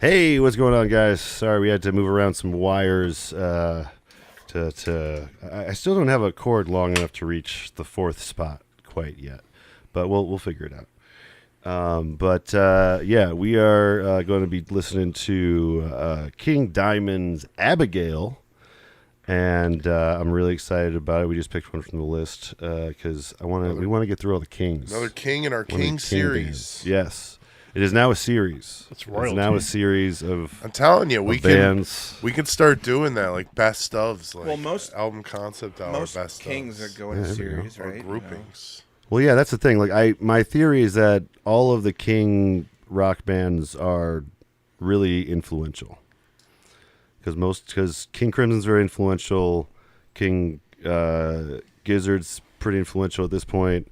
Hey, what's going on, guys? Sorry, we had to move around some wires. I still don't have a cord long enough to reach the fourth spot quite yet, but we'll figure it out. We are going to be listening to King Diamond's Abigail, and I'm really excited about it. We just picked one from the list because we want to get through all the kings. Another king in our King series. Bands. Yes. It is now a series. It's royalty. It's now a series of. I'm telling you, we bands. can start doing that, like best ofs, like most album concept hour, most best kings ofs. are going to series, Or right? groupings. Well, yeah, that's the thing. Like, my theory is that all of the King rock bands are really influential. Because King Crimson's very influential, King Gizzard's pretty influential at this point.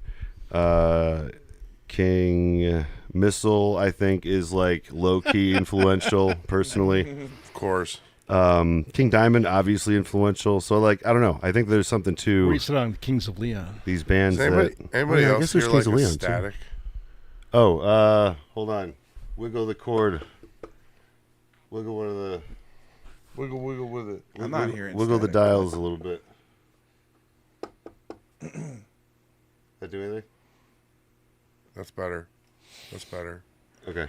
King Missile, I think, is like low-key influential, personally. Of course. King Diamond, obviously influential. So, like, I don't know. I think there's something to Where you sit on Kings of Leon. these bands. Anybody I else guess there's hear Kings like of a Leon, too. static? Oh, hold on. Wiggle the cord. Wiggle one of the. Wiggle with it. I'm not hearing Wiggle the static. dials a little bit. That do anything? That's better. That's better. Okay.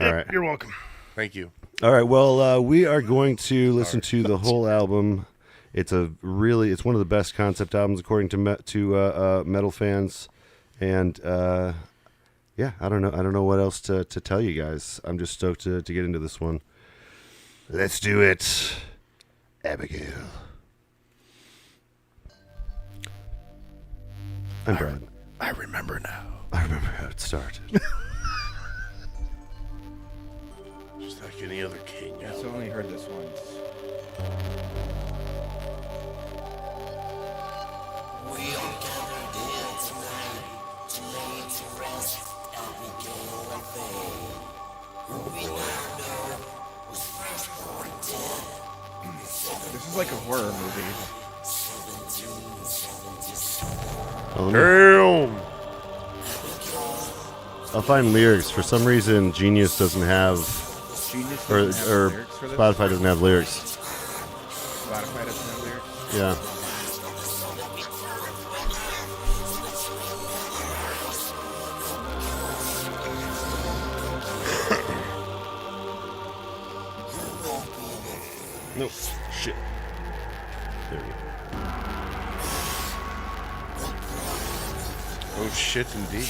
All right. You're welcome. Thank you. All right. Well, we are going to listen to the whole album. It's one of the best concept albums according to metal fans, and I don't know what else to tell you guys. I'm just stoked to get into this one. Let's do it, Abigail. I'm Brad. I remember now. I remember how it started. Just like any other king. I've only heard this once. We are gathered here tonight to lay to rest Abigail and Faye, who we now know was first born dead. This is like a horror movie. 1777. Damn. I'll find lyrics. For some reason, Genius doesn't have, Genius or doesn't have lyrics for this? Spotify doesn't have lyrics. Spotify doesn't have lyrics? Yeah. No. Shit. There we go. Oh shit, indeed.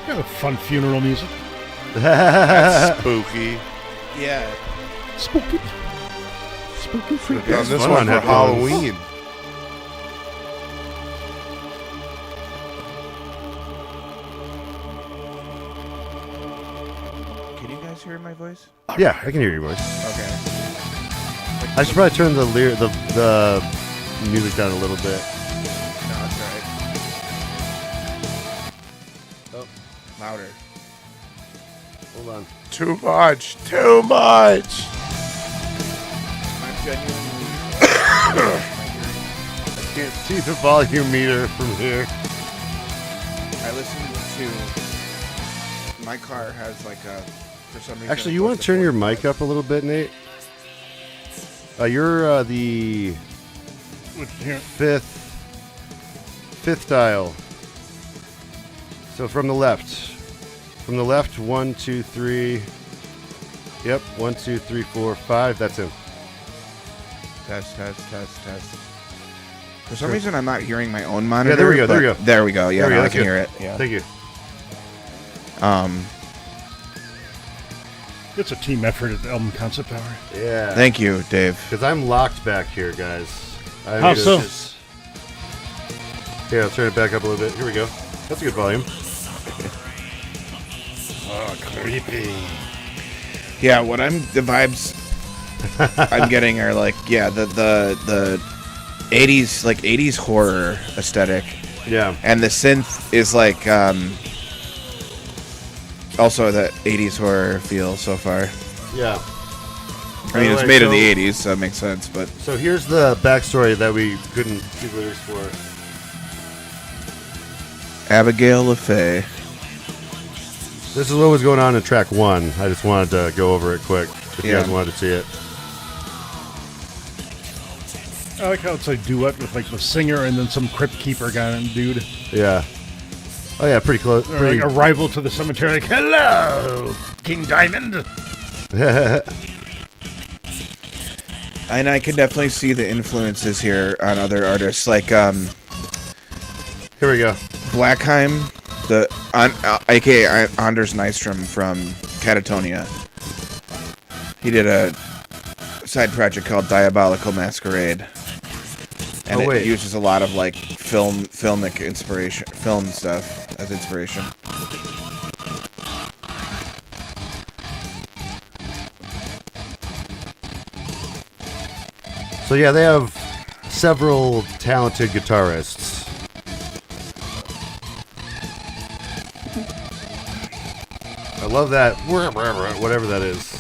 Kind of fun funeral music. That's spooky. Yeah. Spooky. Spooky freaky. On this fun one on for headphones. Halloween. Can you guys hear my voice? Yeah, I can hear your voice. Okay. I should probably turn the music down a little bit. No, it's alright. Oh, Louder. hold on. Too much. Too much. I'm genuinely... Can't see the volume meter from here. I listen to... My car has like a... For some reason... Actually, you want to turn your mic up a little bit, Nate? You're the fifth dial. So from the left. From the left, 1, 2, 3. Yep, 1, 2, 3, 4, 5. That's him. Test. For some reason, I'm not hearing my own monitor. there we go, there we but- go. There we go. Yeah, There we now go, I that's can good. hear it. Yeah. Thank you. It's a team effort at the album concept hour. Yeah. Thank you, Dave. Because I'm locked back here, guys. How so? Here, I'll turn it back up a little bit. Here we go. That's a good volume. Oh, creepy. Yeah, the vibes I'm getting are like, yeah, the 80s, like 80s horror aesthetic. Yeah. And the synth is like, also that 80s horror feel so far. Yeah. I mean, it's made in the 80s, so that makes sense, but... So here's the backstory that we couldn't see lyrics for. Abigail LaFay. This is what was going on in track 1. I just wanted to go over it quick if you guys wanted to see it. I like how it's a duet with like the singer and then some crypt keeper guy, dude. Yeah. Oh yeah, pretty close. Or like a rival to the cemetery. Like, hello, King Diamond. And I can definitely see the influences here on other artists, like Here we go. Blackheim, aka Anders Nystrom from Catatonia. He did a side project called Diabolical Masquerade, and it uses a lot of like filmic inspiration, film stuff as inspiration. So yeah, they have several talented guitarists. I love that, whatever that is.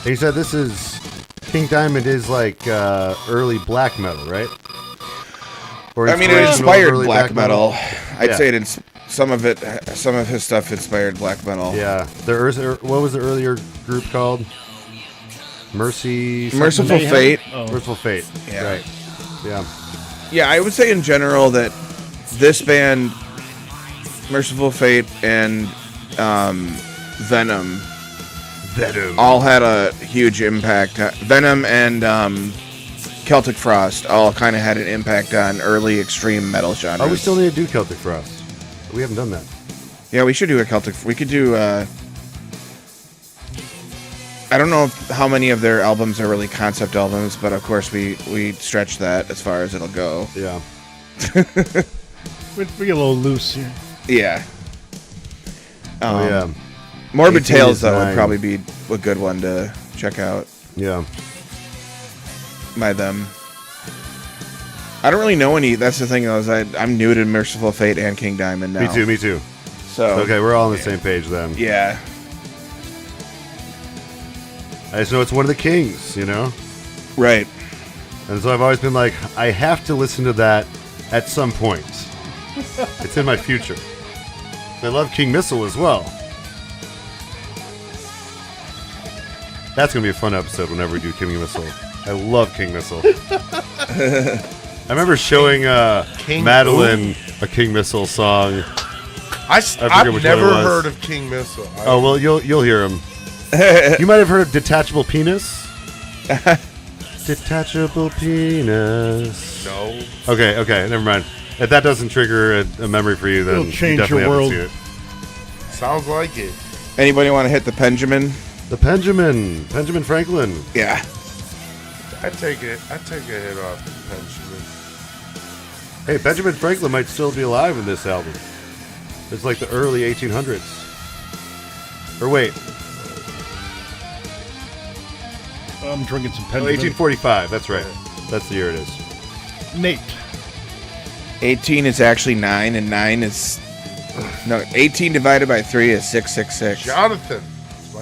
He said this is, King Diamond is like early black metal, right? Or I mean, it inspirational inspired early black metal. I'd Yeah. say some of his stuff inspired black metal. Yeah. What was the earlier group called? Merciful Mayhem? Fate. Oh. Merciful Fate. Yeah. Right. Yeah. Yeah, I would say in general that this band, Merciful Fate and Venom, all had a huge impact. Venom and Celtic Frost all kind of had an impact on early extreme metal genres. Oh, we still need to do Celtic Frost. We haven't done that. Yeah, we should do a Celtic. We could do. I don't know how many of their albums are really concept albums, but of course we stretch that as far as it'll go. Yeah. We get a little loose here. Yeah. Yeah. Morbid 18 Tales is though would 9. probably be a good one to check out Yeah. by them. I don't really know any. That's the thing though, is I'm new to Merciful Fate and King Diamond now. Me too. So Okay, we're all on the same page then. yeah. I just know it's one of the kings, you know? Right. And so I've always been like, I have to listen to that at some point. It's in my future. I love King Missile as well. That's going to be a fun episode whenever we do King Missile. I love King Missile. I remember showing King Madeline a King Missile song. I've forget which never one it was. heard of King Missile. Oh, well, you'll hear him. You might have heard of Detachable Penis. Detachable Penis. No. Okay, never mind. If that doesn't trigger a memory for you, then It'll change you definitely your haven't world. seen it. Sounds like it. Anybody want to hit the Benjamin? The Benjamin Franklin. Yeah. I take a hit off the Benjamin. Hey, Benjamin Franklin might still be alive in this album. It's like the early 1800s. Or wait, I'm drinking some oh, Pendleton. 1845. That's right. That's the year it is. Nate. 18 is actually 9, and 9 is 18 divided by 3 is 666. Jonathan.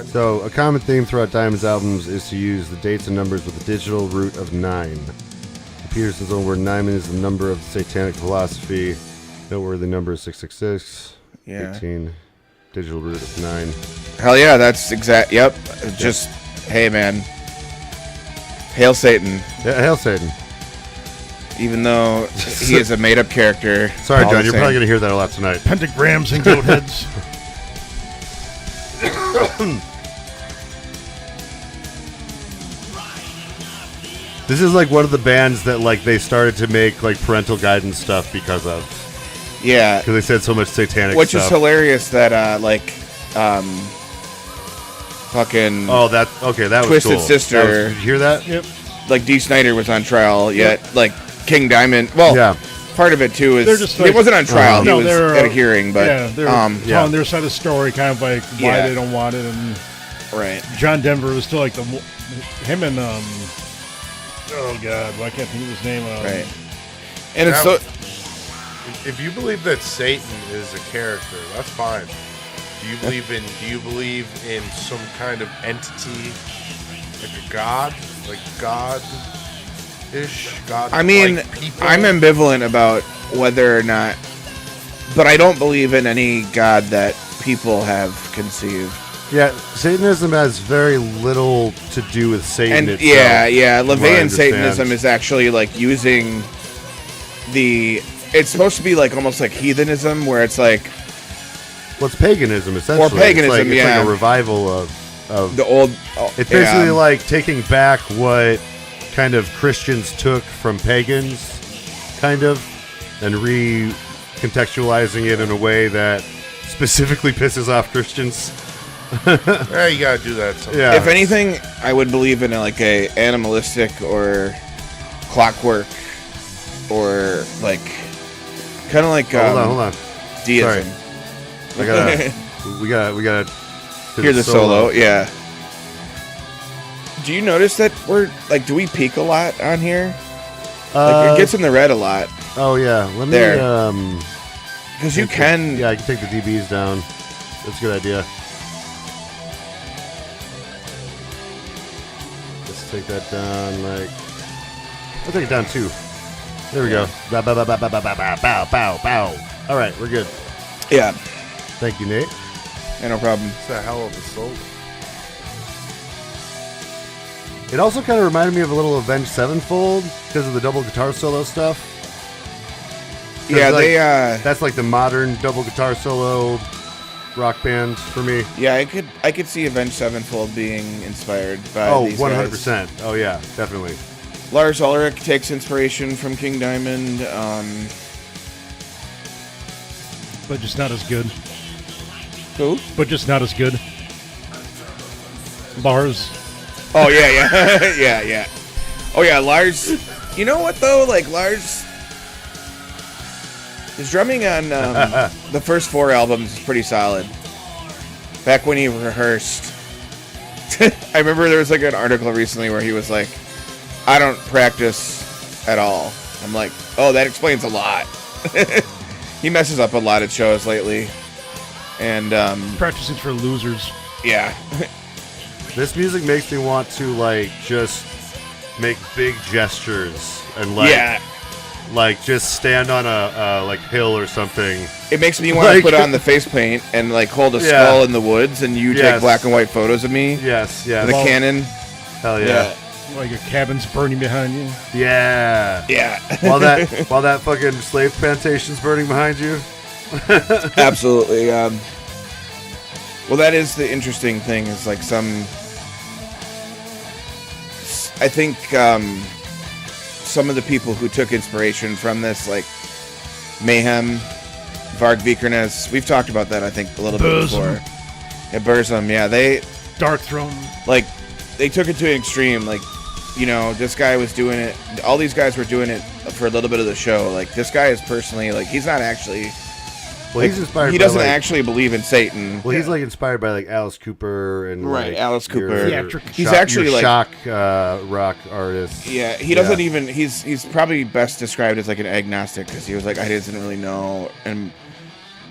So, a common theme throughout Diamond's albums is to use the dates and numbers with a digital root of 9. In Peterson's own word, 9 is the number of satanic philosophy. Noteworthy number is 666. Yeah. 18. Digital root of 9. Hell yeah, that's exact. Yep. Just, hey man. Hail Satan. Yeah, hail Satan. Even though he is a made up character. Sorry, all John, the you're same. probably going to hear that a lot tonight. Pentagrams and goat heads. This is like one of the bands that like they started to make like parental guidance stuff because of. Yeah. Because they said so much satanic Which stuff. is hilarious that, fucking. Oh, that was Twisted cool. Sister. Did you hear that? Yep. Like Dee Snider was on trial, yet like King Diamond. Well, Yeah. part of it too is They're just he like- wasn't on trial. No, he was they're, at a hearing, but yeah, they're yeah. telling their side of the story, kind of like why Yeah. they don't want it. And right. John Denver was still like him and oh god, I can't think of his name. Right. And it's Now- so If you believe that Satan is a character, that's fine. Do you believe in some kind of entity, like a god, like God-ish? God. I mean, like people? I'm ambivalent about whether or not, but I don't believe in any god that people have conceived. Yeah, Satanism has very little to do with Satan And itself. yeah, from what I LaVeyan understand. Satanism is actually like using it's supposed to be like almost like heathenism, where it's like Well, it's paganism, essentially. paganism, it's yeah. like a revival of the old. it's basically like taking back what kind of Christians took from pagans, kind of, and recontextualizing it in a way that specifically pisses off Christians. Yeah, you gotta do that sometimes. Yeah. If anything, I would believe in like a animalistic or clockwork or like kind of like Hold on. deism. We gotta Hear the solo, yeah. Do you notice that we're like, do we peak a lot on here? Like it gets in the red a lot Oh yeah, let me There. because you can. Yeah, I can take the dBs down. That's a good idea. Let's take that down. Like, I'll take it down too. There we go. Bow, bow, bow, bow, bow, bow, bow, bow, bow, bow. All right, we're good. Yeah, Thank you, Nate. yeah, no problem. It's a hell of a soul. It also kind of reminded me of a little Avenged Sevenfold because of the double guitar solo stuff. 'Cause, Yeah, like, they. That's like the modern double guitar solo rock band for me. Yeah, I could see Avenged Sevenfold being inspired by Oh, these 100%. Oh yeah, definitely. guys. Lars Ulrich takes inspiration from King Diamond. But just not as good. Who? But just not as good. Lars. Oh yeah, yeah. Oh yeah, Lars. You know what though? Like Lars, his drumming on the first 4 albums is pretty solid. Back when he rehearsed, I remember there was like an article recently where he was like, "I don't practice at all." I'm like, "Oh, that explains a lot." He messes up a lot at shows lately, and Practicing for losers. yeah. This music makes me want to like just make big gestures and like just stand on a like hill or something. It makes me want to Like- put on the face paint and like hold a Yeah. skull in the woods, and you take Yes. black and white photos of me Yes, yeah. with a cannon. Hell yeah. Like your cabin's burning behind you. Yeah. Yeah, While that fucking slave plantation's burning behind you. absolutely. Well, that is the interesting thing. Is like I think some of the people who took inspiration from this, like Mayhem, Varg Vikernes, we've talked about that I think a little bit Burzum. before. Yeah, Burzum, yeah, they Dark Throne. like they took it to an extreme. Like, you know, this guy was doing it. All these guys were doing it for a little bit of the show. Like, this guy is personally like he's not actually. Well, he's inspired. He by, doesn't like, actually believe in Satan. Well, he's like inspired by like Alice Cooper and Right, like, Alice Cooper. your Theatric. He's shock- actually, your like- shock rock artist. Yeah, he doesn't even. He's probably best described as like an agnostic because he was like, I didn't really know and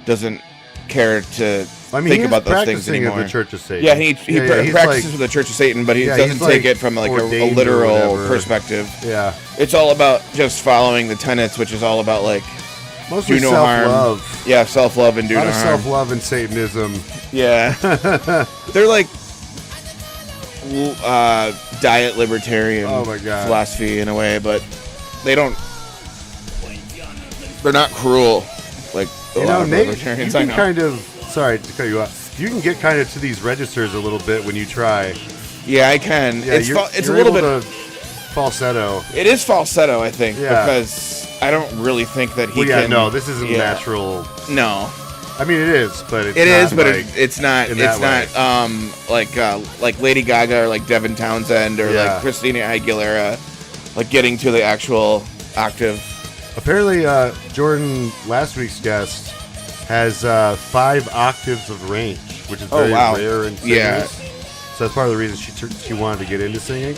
doesn't care to I mean, think he about is those things practicing at anymore. the Church of Satan. Yeah, he he's practices like- with the Church of Satan, but he Yeah, doesn't he's, take like, it from like a ordained or literal whatever. perspective. Yeah, It's all about just following the tenets, which is all about like mostly do no harm. self-love. Yeah, self-love and A do lot no of harm. self-love and Satanism. Yeah, they're like diet libertarian Oh my God. philosophy in a way, but they don't. They're not cruel like a You lot know, of Nate, you libertarians I can know. kind of. Sorry to cut you off. You can get kind of to these registers a little bit when you try. Yeah, I can. Yeah, it's you're it's a little bit. able to falsetto. It is falsetto, I think, Yeah. because I don't really think that he Well, yeah, can. no, this isn't yeah. natural. No, I mean, it is, but it's it not is, but like, it's not. in It's that not like Lady Gaga or like Devin Townsend or Yeah. like Christina Aguilera, like getting to the actual octave. Apparently, Jordan, last week's guest, has 5 octaves of range, which is Oh, very wow. rare in singers. Yeah. So that's part of the reason she wanted to get into singing.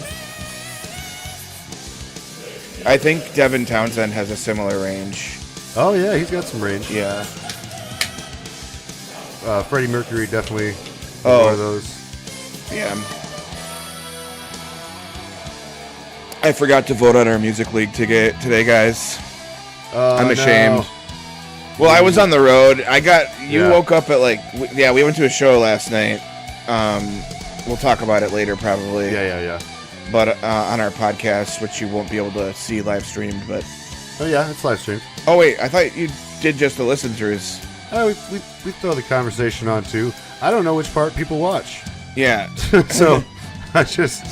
I think Devin Townsend has a similar range. Oh yeah, he's got some range. Yeah. Freddie Mercury definitely is Oh. one of those. Yeah. I forgot to vote on our music league today, guys. I'm ashamed. No. Well, I was on the road. You Yeah. woke up at we went to a show last night. We'll talk about it later probably. Yeah. But on our podcast, which you won't be able to see live streamed, but Oh yeah, it's live streamed. oh wait, I thought you did just the listen throughs. We throw the conversation on too. I don't know which part people watch, Yeah. so I just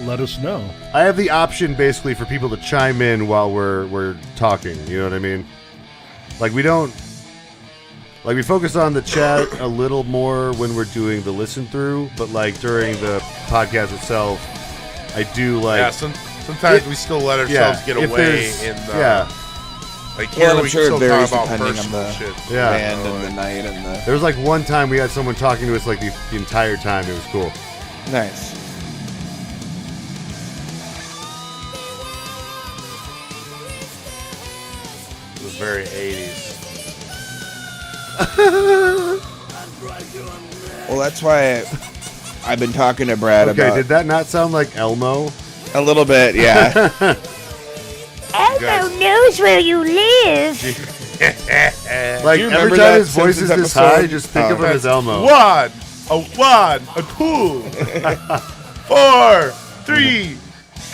Let us know. I have the option basically for people to chime in while we're talking. You know what I mean? Like we focus on the chat a little more when we're doing the listen through, but like during the podcast itself, I do like. Yeah, sometimes we still let ourselves get if away there's- in the. Yeah, Like here, Well, I'm we sure it can still varies talk about depending on personal the shit. Yeah. band and the night and the there was like one time we had someone talking to us like the entire time. It was cool. nice. It was very 80s. Well, that's why I've been talking to Brad Okay, about did that not sound like Elmo? a little bit. Yeah. Elmo knows where you live. Like Do you every remember time that his voice is Simpsons this episode? high, just think of him That's as Elmo. 1, a 2, 4, 3,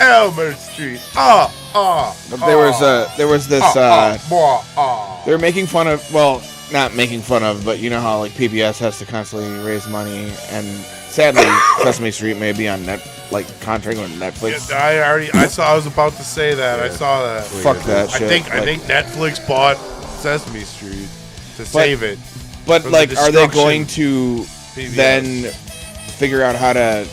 Elmer Street. There was this. They were making fun of. Well, not making fun of, but you know how like PBS has to constantly raise money, and sadly, Sesame Street may be on contract with Netflix. Yeah, I was about to say that. I saw that. Fuck that I shit. think Netflix bought Sesame Street to save it. But from the are they destruction going to PBS. then figure out how to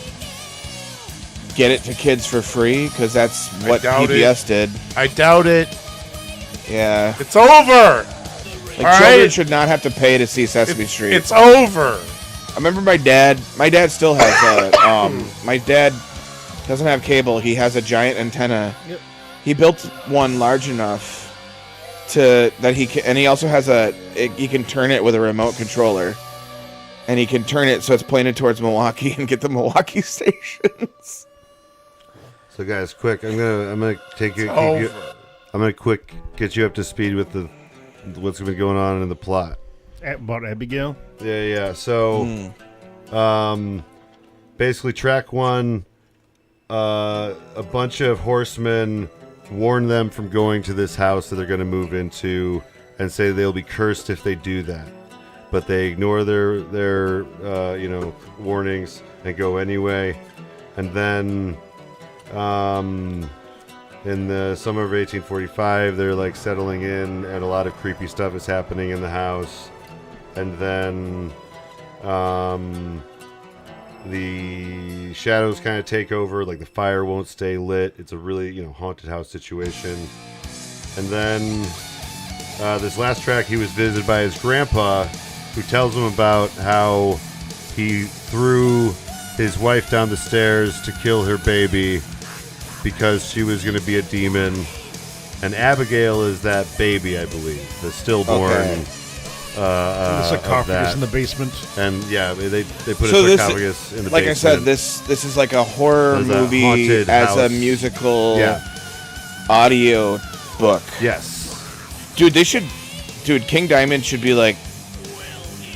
get it to kids for free? Because that's what doubt PBS did. I doubt it. Yeah. It's over. Like All children right. should not have to pay to see Sesame Street. It's over. I remember my dad still has a my dad doesn't have cable. He has a giant antenna. Yep. He built one large enough that he can, and he also has he can turn it with a remote controller. And he can turn it so it's pointed towards Milwaukee and get the Milwaukee stations. So guys, quick, I'm gonna take you. Over. I'm gonna quick get you up to speed with what's been going on in the plot. About Abigail. Yeah. So, basically, track one, a bunch of horsemen warn them from going to this house that they're going to move into, and say they'll be cursed if they do that. But they ignore their warnings and go anyway. And then, in the summer of 1845, they're like settling in, and a lot of creepy stuff is happening in the house. And then the shadows kind of take over, like the fire won't stay lit. It's a really, haunted house situation. And then this last track, he was visited by his grandpa, who tells him about how he threw his wife down the stairs to kill her baby because she was going to be a demon. And Abigail is that baby, I believe, the stillborn. Okay. The sarcophagus in the basement. And yeah, they put So a this- sarcophagus in the Like basement. I said, this is like a horror There's a movie haunted as a house. musical Yeah. audio book. Yes. Dude, King Diamond should be like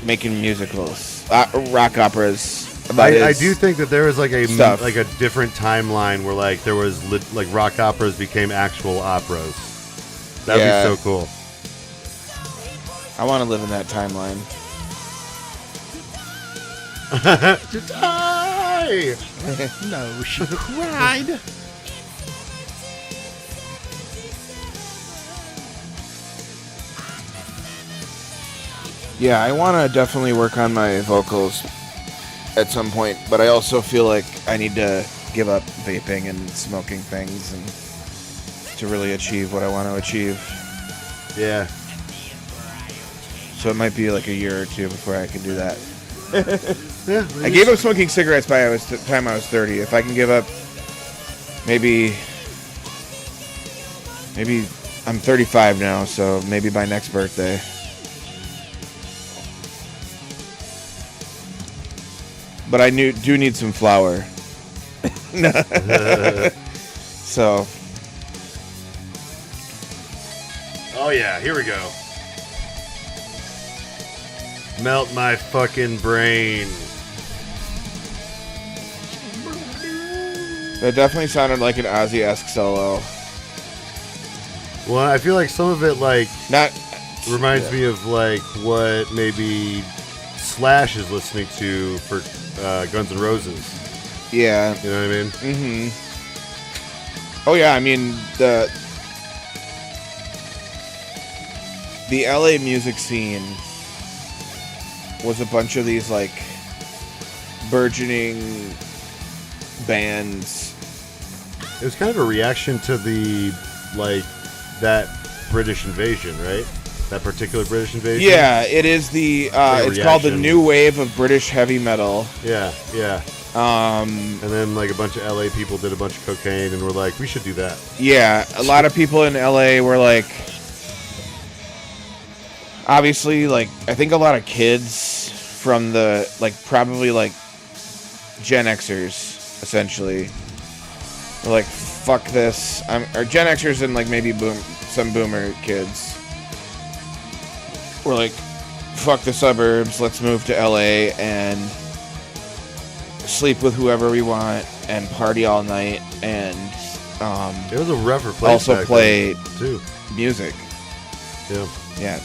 making musicals, rock operas. About I his do think that there is like a stuff. different timeline where like there was like rock operas became actual operas. That'd Yeah. be so cool. I want to live in that timeline. No, she cried. Yeah, I want to definitely work on my vocals at some point, but I also feel like I need to give up vaping and smoking things and to really achieve what I want to achieve. Yeah. So it might be like a year or two before I can do that. Yeah. I gave up smoking cigarettes by the time I was 30. If I can give up, maybe I'm 35 now, so maybe by next birthday. But I do need some flour. So Oh yeah, here we go. Melt my fucking brain. That definitely sounded like an Ozzy-esque solo. Well, I feel like some of it like Not reminds me of like what maybe Slash is listening to for Guns N' Roses. Yeah. You know what I mean? Mm-hmm. Oh yeah, I mean the LA music scene was a bunch of these like burgeoning bands. It was kind of a reaction to the like that British invasion, right? That particular British invasion. Yeah, it is the it's called the new wave of British heavy metal. Yeah, yeah. And then like a bunch of LA people did a bunch of cocaine and were like, we should do that. Yeah, a lot of people in LA were like, obviously, like, I think a lot of kids from the, like, probably like Gen Xers, essentially, were like, fuck this. Or Gen Xers and like maybe some boomer kids were like, fuck the suburbs, let's move to LA and sleep with whoever we want and party all night and it was a rougher place. Also back play then, too. music. Yeah. Yeah.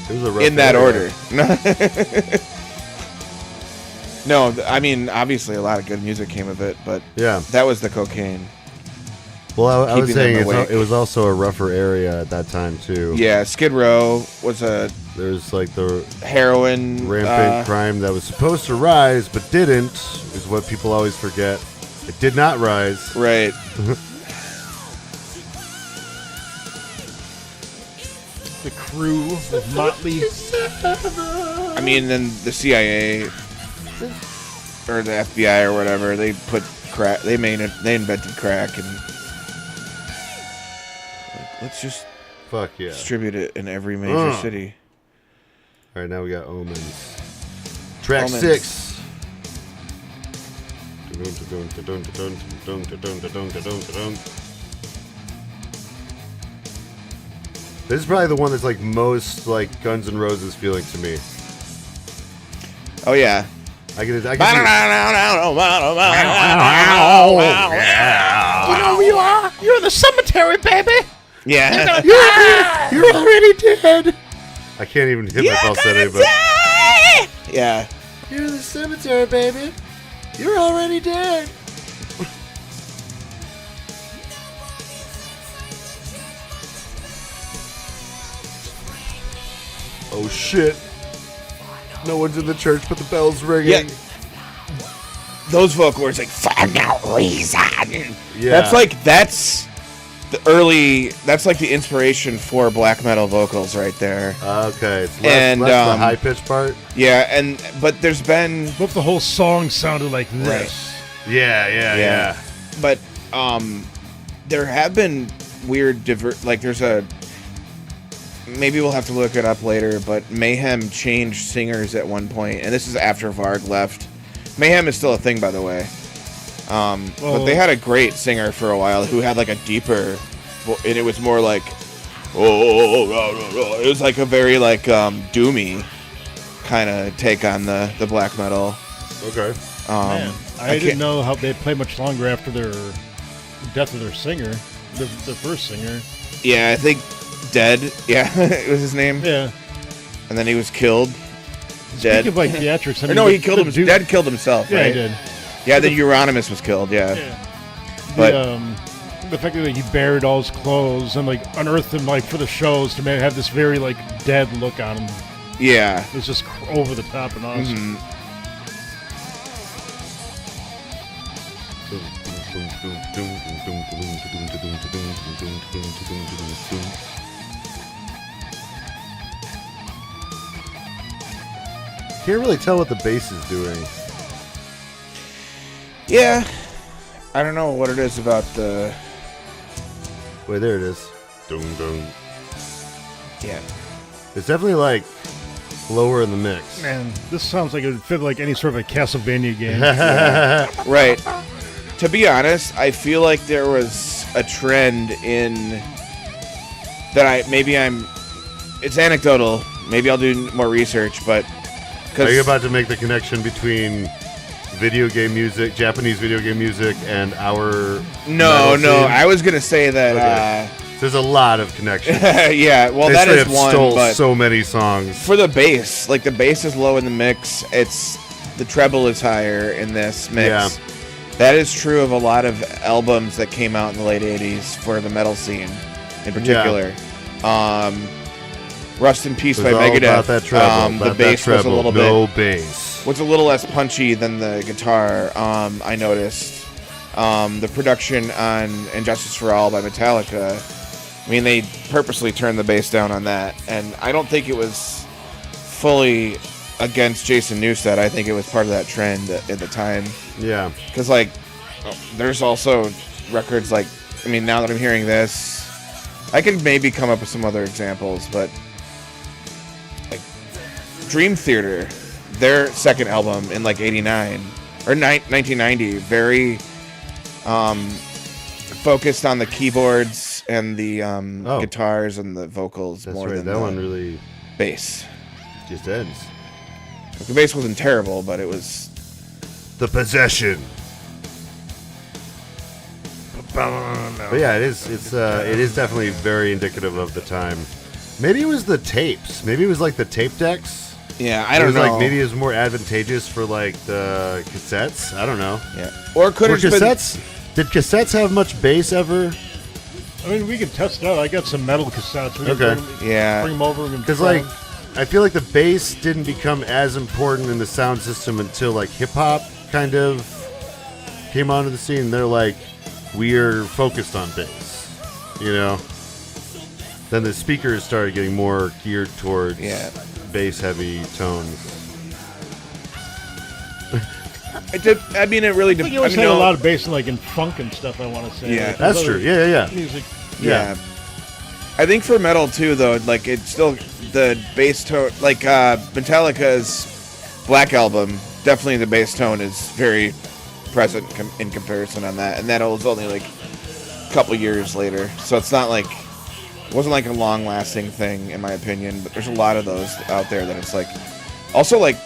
It was a rough In that area. order. No, I mean, obviously a lot of good music came of it, but Yeah. that was the cocaine. Well, I was Keeping them saying awake. it was also a rougher area at that time too. Yeah, Skid Row was a There's like the heroin rampant crime that was supposed to rise but didn't, is what people always forget. It did not rise. right. The crew of Motley. I mean, then the CIA or the FBI or whatever, they put crack. They invented crack and like, let's just Fuck yeah. distribute it in every major city. All right, now we got Omens. Track Omens. 6. This is probably the one that's like most like Guns N' Roses feeling to me. Oh yeah. I can You know who you are? You're in the cemetery, baby. Yeah. You're already dead. I can't even hit my falsetto, but Yeah. you're in the cemetery, baby. You're already dead. Oh shit. No one's in the church, but the bell's ringing. Yeah. Those vocal words like for no reason. Yeah. That's like the inspiration for black metal vocals right there. Okay, it's And, less the high pitched part. Yeah, but there's been What if the whole song sounded like this? Yeah. but there have been weird like there's a maybe we'll have to look it up later, but Mayhem changed singers at one point, and this is after Varg left. Mayhem is still a thing, by the way. But they had a great singer for a while who had like a deeper, and it was more like, it was like a very like doomy kind of take on the black metal. Okay. Man, I didn't know how they played much longer after their death of their singer, the first singer. Yeah, I think Dead. Yeah, it was his name. Yeah. And then he was killed. Dead. Speaking of like theatrics, I Or mean, no, the- he killed the him. dude- Dead killed himself. Yeah, right? he did. Yeah, then Euronymous was killed. Yeah. But But the fact that like, he buried all his clothes and like unearthed them like for the shows to have this very like dead look on him. yeah. It was just over the top and awesome. Mhm. Can't really tell what the bass is doing. Yeah. I don't know what it is about the. Wait, there it is. Dun, dun. Yeah. It's definitely like lower in the mix. Man, this sounds like it would fit like any sort of a Castlevania game. Right. To be honest, I feel like there was a trend in that it's anecdotal. Maybe I'll do more research, but Are you about to make the connection between video game music, Japanese video game music, and our No, metal scene? I was gonna say that. Okay. There's a lot of connections. Yeah, well, They that straight is up one. stole But so many songs. for the bass, like the bass is low in the mix. The treble is higher in this mix. Yeah. That is true of a lot of albums that came out in the late '80s for the metal scene, in particular. Rust in Peace It by was all Megadeth. about that treble. The about bass that was a treble. little no bit bass. was a little less punchy than the guitar. I noticed the production on "Injustice for All" by Metallica. I mean, they purposely turned the bass down on that, and I don't think it was fully against Jason Newsted. I think it was part of that trend at the time. Yeah. Because, there's also records like, I mean, now that I'm hearing this, I can maybe come up with some other examples, but like Dream Theater, their second album in like 89 or 1990, very focused on the keyboards and the guitars and the vocals That's more right. than That the one really bass. just ends. The bass wasn't terrible, but it was. The Possession. But yeah, it is definitely very indicative of the time. Maybe it was the tapes. Maybe it was like the tape decks. Yeah, I don't It was know. like maybe it was more advantageous for like the cassettes. I don't know. Yeah, or could Were have been. cassettes? Did cassettes have much bass ever? I mean, we can test it out. I got some metal cassettes. We can Okay. bring them over. Because like, I feel like the bass didn't become as important in the sound system until like hip hop kind of came onto the scene. They're like, we're focused on bass, you know. Then the speakers started getting more geared towards bass heavy tones. I mean, it really I think depends. you always had a lot of bass in funk and stuff, I want to say. Yeah. Like, That's there's true. other Yeah. Music. Yeah. I think for metal too, though, like it's still the bass tone. Like Metallica's Black Album, definitely the bass tone is very present in comparison on that, and that was only like a couple years later. So it's not like it wasn't like a long-lasting thing, in my opinion. But there's a lot of those out there that it's like, also like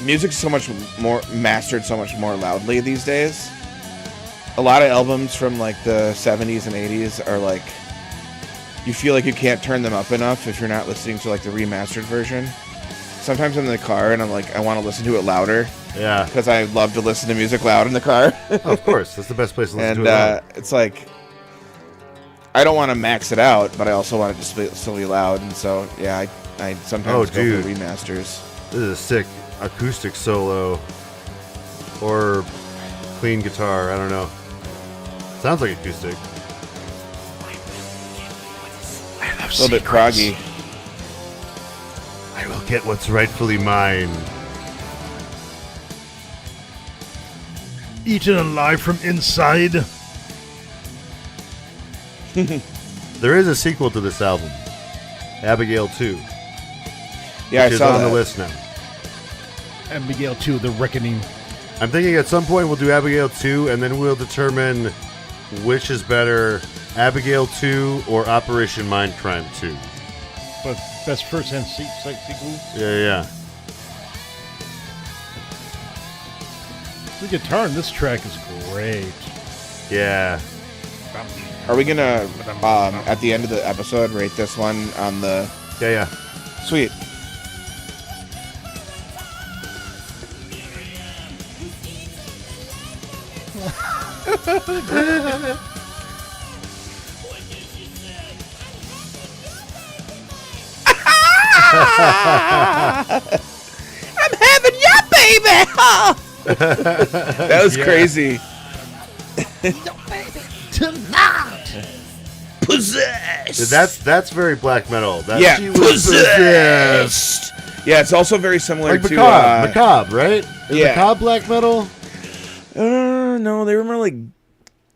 music's so much more mastered, so much more loudly these days. A lot of albums from like the 70s and 80s are like, you feel like you can't turn them up enough if you're not listening to like the remastered version. Sometimes I'm in the car and I'm like, I want to listen to it louder. Yeah. Because I love to listen to music loud in the car. Oh, of course, that's the best place to listen And to it. Loud. it's like, I don't want to max it out, but I also want it to still be loud. And so, yeah, I sometimes go dude. for remasters. This is a sick acoustic solo or clean guitar. I don't know. Sounds like acoustic. A little bit proggy. I will get what's rightfully mine. Eaten alive from inside. There is a sequel to this album, Abigail 2, Yeah, I which is saw on that. the list now. Abigail 2, The Reckoning. I'm thinking at some point we'll do Abigail 2, and then we'll determine which is better, Abigail 2 or Operation Mindcrime 2. But best first and sequel. Yeah. The guitar in this track is great. Yeah. Are we gonna at the end of the episode rate this one on the Yeah. sweet? I'm having your baby. That was crazy. Possessed. That's very black metal. That Yeah, she was possessed. Yeah, it's also very similar like to macabre, right? Is yeah. macabre black metal? No, they were more like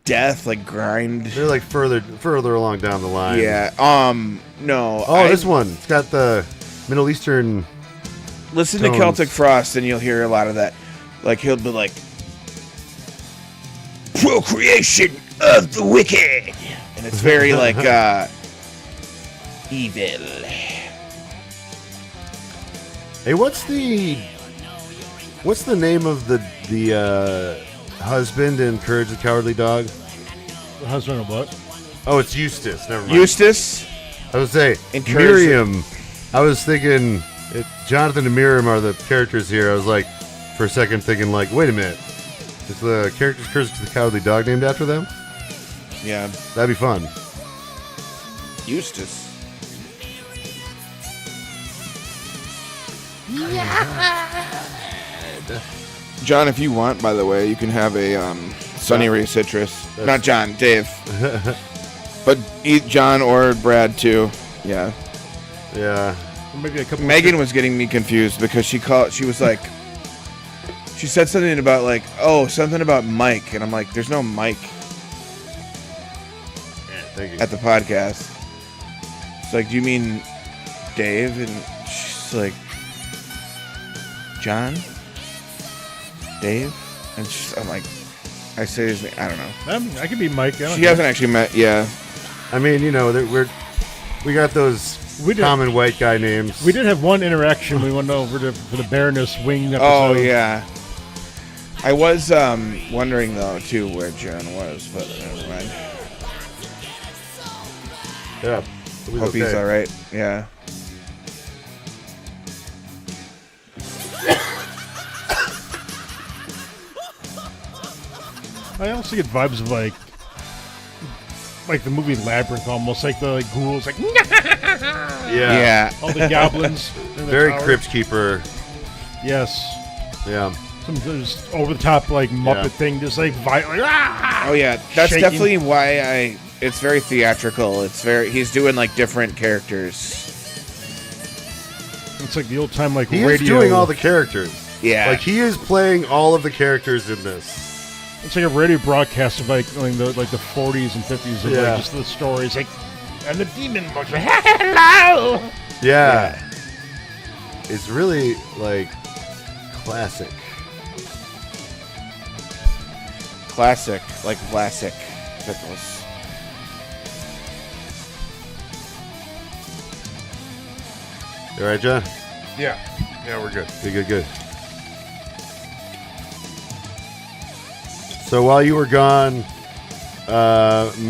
death, like grind. They're like further along down the line. Yeah. No. Oh, this one. It's got the Middle Eastern. Listen tones. to Celtic Frost, and you'll hear a lot of that. Like he'll be like, procreation of the wicked, and it's very like evil. Hey, what's the name of the husband in Courage the Cowardly Dog? The husband of what? Oh, it's Eustace. Never mind. Eustace. I was say In Courage Miriam. I was thinking Jonathan and Miriam are the characters here. I was like, for a second, thinking like, wait a minute, is the characters Courage the Cowardly Dog named after them? Yeah, That'd be fun. Eustace. John, if you want, by the way, you can have a Sunny Ray Citrus. Not John, Dave. But eat John or Brad too. Yeah. Yeah. Maybe a couple. Megan was getting me confused because she was like, she said something about like, oh, something about Mike, and I'm like, there's no Mike Thank you. at the podcast. It's like, do you mean Dave? And she's like, John? Dave? And I'm like, I say his name, I don't know. I could be Mike. I don't She know. hasn't actually met, yeah. I mean, you know, we got those We did- common white guy names. We did have one interaction. We went over for the Baroness Wing episode. Oh, yeah. I was wondering, though, too, where John was, but never mind. Yeah. It was Hope he's okay. all right. Yeah. I also get vibes of like the movie Labyrinth, almost like the ghouls, like Yeah. Yeah. all the goblins. In the Very tower. Crypt Keeper. Yes. Yeah. Some just over the top like Muppet Yeah. thing, just like violent. Oh, yeah. That's Shaking. definitely why it's very theatrical. He's doing, like, different characters. It's like the old time like He radio. is doing all the characters. Yeah. Like he is playing all of the characters in this. It's like a radio broadcast of like the 40s and 50s of Yeah. like just the stories like, and the demon was hello. Yeah. It's really like classic. Classic. Like classic pickles. You all right, John? Yeah. Yeah, we're good. Good. So while you were gone,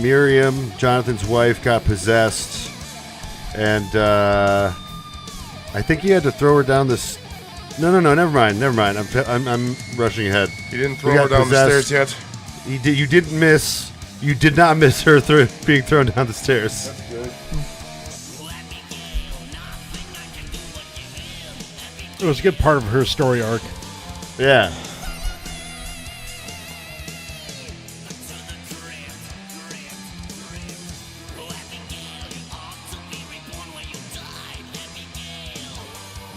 Miriam, Jonathan's wife, got possessed, and I think he had to throw her down this. No. Never mind. I'm rushing ahead. You didn't We throw got her down possessed. the stairs yet? You didn't miss. You did not miss her being thrown down the stairs. It was a good part of her story arc. Yeah.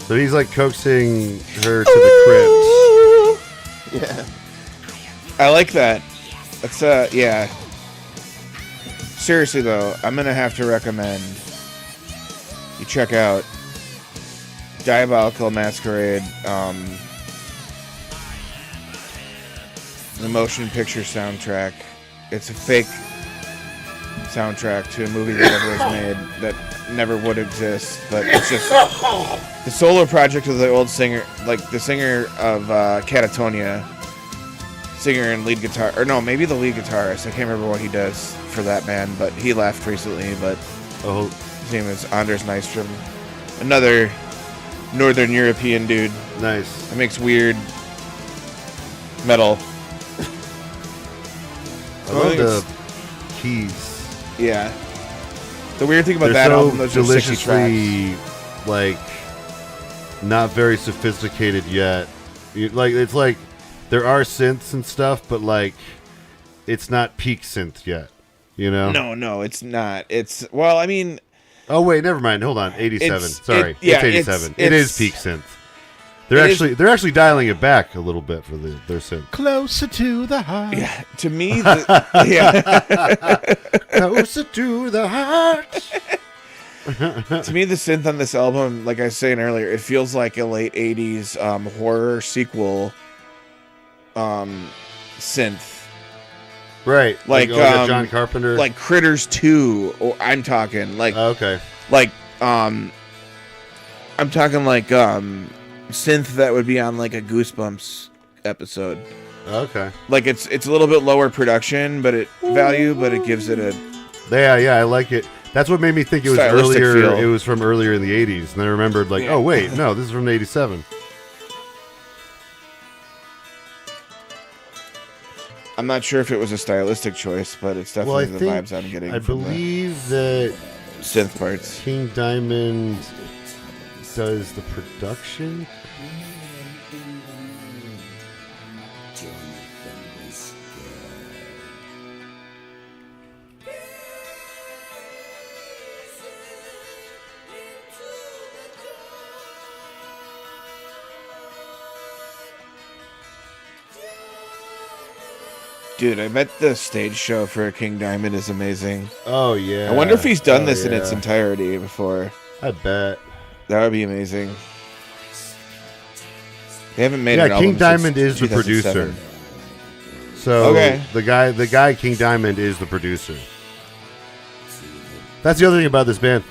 So he's like coaxing her to the crypt. Yeah. I like that. That's yeah. Seriously though, I'm gonna have to recommend you check out Diabolical Masquerade, the motion picture soundtrack. It's a fake soundtrack to a movie that never was made, that never would exist, but it's just the solo project of the old singer, like the singer of Catatonia, singer and lead guitar, or no, maybe the lead guitarist. I can't remember what he does for that band, but he left recently. But Oh, his name is Anders Nystrom, another Northern European dude nice. that makes weird metal. I love think the keys. Yeah. The weird thing about They're that so album, those are 60 tracks. deliciously, like, not very sophisticated yet. It's like there are synths and stuff, but like, it's not peak synth yet. You know? No, it's not. It's, well, I mean, Oh wait, never mind. Hold on. 87. Sorry, yeah, it's 87. It it's- is peak synth. They're actually dialing it back a little bit for their synth. Closer to the heart. yeah, to me, yeah. Closer to the heart. To me, the synth on this album, like I was saying earlier, it feels like a late 80s horror sequel synth. Right. Like, John Carpenter. like Critters 2. Or I'm talking like Okay. like I'm talking like synth that would be on like a Goosebumps episode. Okay. Like it's a little bit lower production, but it gives it a Yeah, I like it. That's what made me think it was stylistic earlier. feel. It was from earlier in the 80s. And I remembered, like, oh, wait, no, this is from 87. I'm not sure if it was a stylistic choice, but it's Well, I definitely the think, vibes I'm getting I from believe that the synth parts. King Diamond does the production. Dude, I bet the stage show for King Diamond is amazing. Oh, yeah. I wonder if he's done Oh, this in its yeah. entirety before. I bet. That would be amazing. They haven't made an Yeah, album King Diamond since is the 2007. producer. So Okay. the guy King Diamond is the producer. That's the other thing about this band.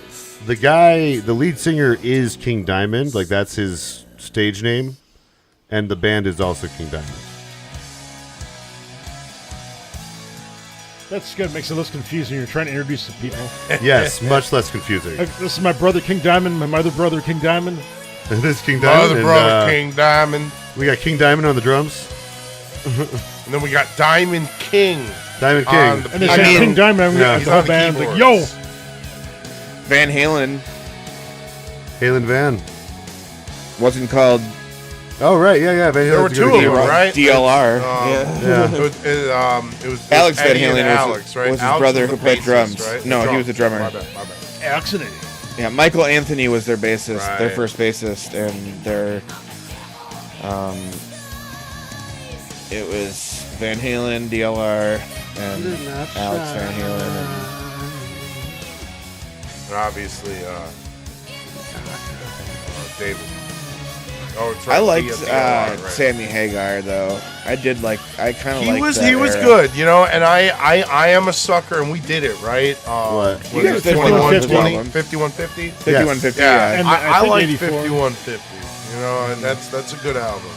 The lead singer is King Diamond, like that's his stage name, and the band is also King Diamond. That's good. Makes it less confusing. You're trying to introduce the people. Yes, much less confusing. Like, this is my brother King Diamond, my other brother King Diamond. It is King My Diamond. other and, brother, King Diamond. We got King Diamond on the drums. And then we got Diamond King. Diamond On King. the And they I say mean, King Diamond. yeah. And He's the whole on the band's like, keyboards. yo, Van Halen Halen Van. wasn't called Oh right, yeah. Van There were Halen's a two good of them, example. right? DLR. Yeah. Yeah. It was Alex Van Eddie and Halen Alex, right? was his Alex brother was who the played bassist, drums. right? No, he was the drummer. My bad. Alex and Eddie. Yeah, Michael Anthony was their bassist, their Right. first bassist, and their it was Van Halen, DLR, and Alex Van Halen. And obviously, David. Oh, it's I right. liked DLR, right. Sammy Hagar though. I kind of He liked was that was era. good, you know, and I am a sucker, and we did it right. What? Was You guys it did 2120, 5150. 5150? 5150. Yeah, Yeah. And I I think like 84. 5150. You know, and that's a good album.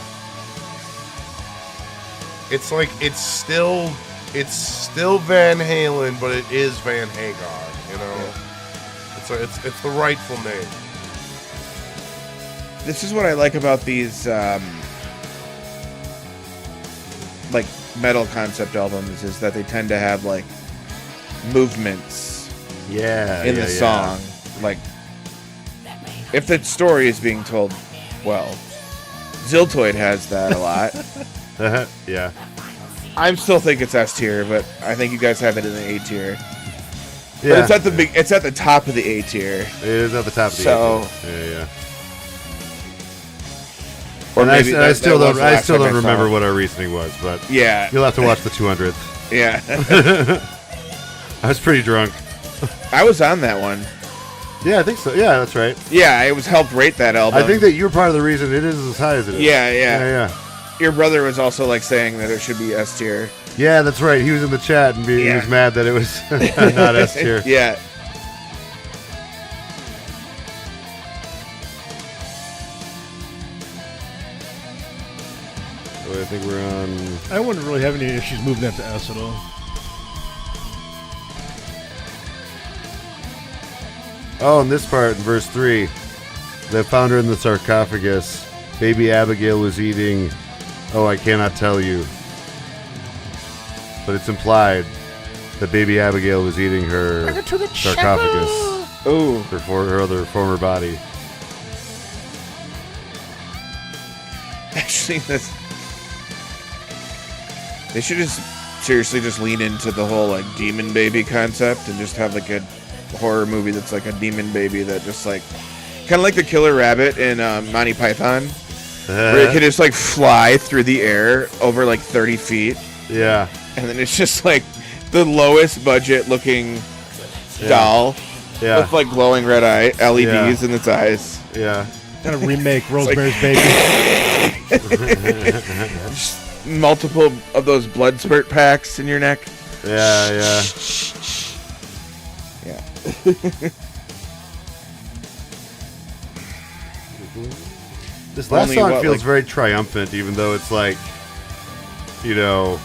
It's like it's still Van Halen, but it is Van Hagar. You know, it's the rightful name. This is what I like about these like metal concept albums is that they tend to have like movements Yeah. in the song. Like if the story is being told well. Ziltoid has that a lot. Yeah. I still think it's S tier, but I think you guys have it in the A tier. Yeah. But it's at the it's at the top of the A tier. It is at the top of the So- yeah. Or And maybe I that still was don't. the I last still time don't saw remember it. what our reasoning was, but Yeah, you'll have to watch the 200th. yeah. I was pretty drunk. I was on that one. Yeah, I think so. Yeah, that's right. Yeah, I was helped rate that album. I think that you're part of the reason it is as high as it is. Yeah, Yeah. Your brother was also like saying that it should be S tier. Yeah, that's right. He was in the chat and he Yeah. was mad that it was not S tier. Yeah. So I think we're on. I wouldn't really have any issues moving that to S at all. Oh, in this part, in verse 3, they found her in the sarcophagus. Baby Abigail was eating. Oh, I cannot tell you. But it's implied that baby Abigail was eating her sarcophagus, Ooh. her other former body. Actually, they should just seriously just lean into the whole like demon baby concept and just have like a horror movie that's like a demon baby that just like kind of like the killer rabbit in Monty Python, where it can just like fly through the air over like 30 feet, Yeah. and then it's just like the lowest budget looking doll Yeah. with like glowing red eye LEDs Yeah. in its eyes. Yeah. Kind of remake Rosemary's Baby. Multiple of those blood spurt packs in your neck. Yeah. Yeah. This last Only song what, feels like- very triumphant, even though it's like, you know,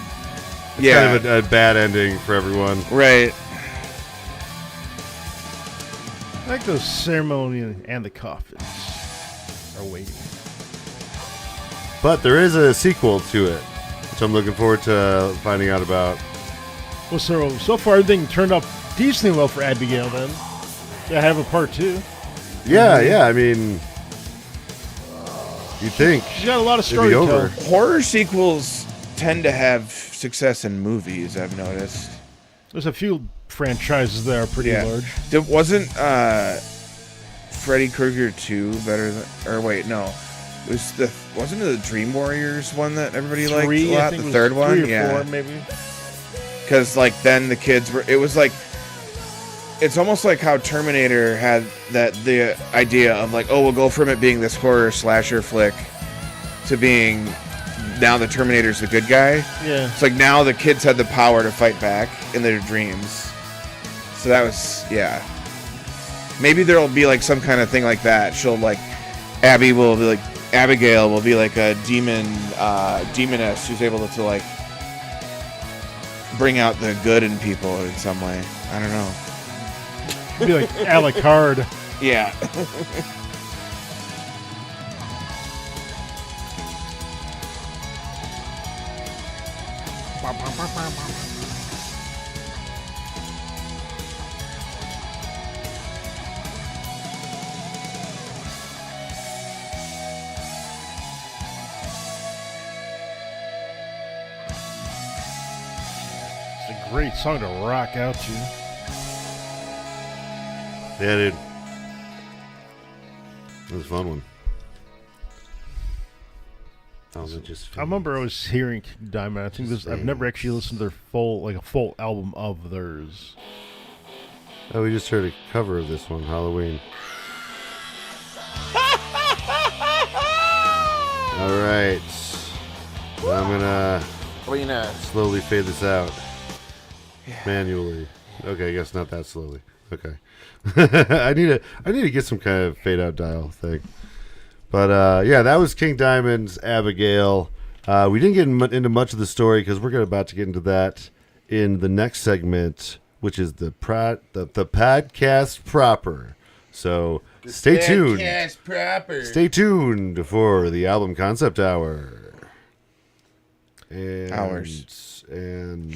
Yeah. kind of a bad ending for everyone. Right. I like those ceremony and the coffins are waiting. But there is a sequel to it, which I'm looking forward to finding out about. Well, so far everything turned out decently well for Abigail. Then they have a part 2. Yeah. I mean, you'd think She's got a lot of it'd be story to over. tell. Horror sequels tend to have success in movies, I've noticed. There's a few franchises that are pretty large. Wasn't Freddy Krueger 2 better than... Or wait, no. Wasn't it the Dream Warriors one that everybody liked a I lot? think The it was third one? 3 or Yeah. 4, maybe. Because, like, then the kids were... It was like... It's almost like how Terminator had the idea of, like, oh, we'll go from it being this horror slasher flick to being... Now the Terminator's the good guy. Yeah. It's like now the kids had the power to fight back in their dreams. So that was, yeah. Maybe there'll be like some kind of thing like that. She'll like, Abigail will be like a demoness who's able to like bring out the good in people in some way. I don't know. It'd be like Alucard. Yeah. It's a great song to rock out to. Yeah, dude. It was a fun one. Also just I remember I was hearing King Diamond. I think I've never actually listened to their full album of theirs. Oh, we just heard a cover of this one, Halloween. All right. I'm gonna slowly fade this out manually. Okay, I guess not that slowly. Okay. I need to get some kind of fade out dial thing. But yeah, that was King Diamond's Abigail. We didn't get into much of the story because we're about to get into that in the next segment, which is the podcast proper. So stay tuned. Proper. Stay tuned for the album concept hour. And, Hours. And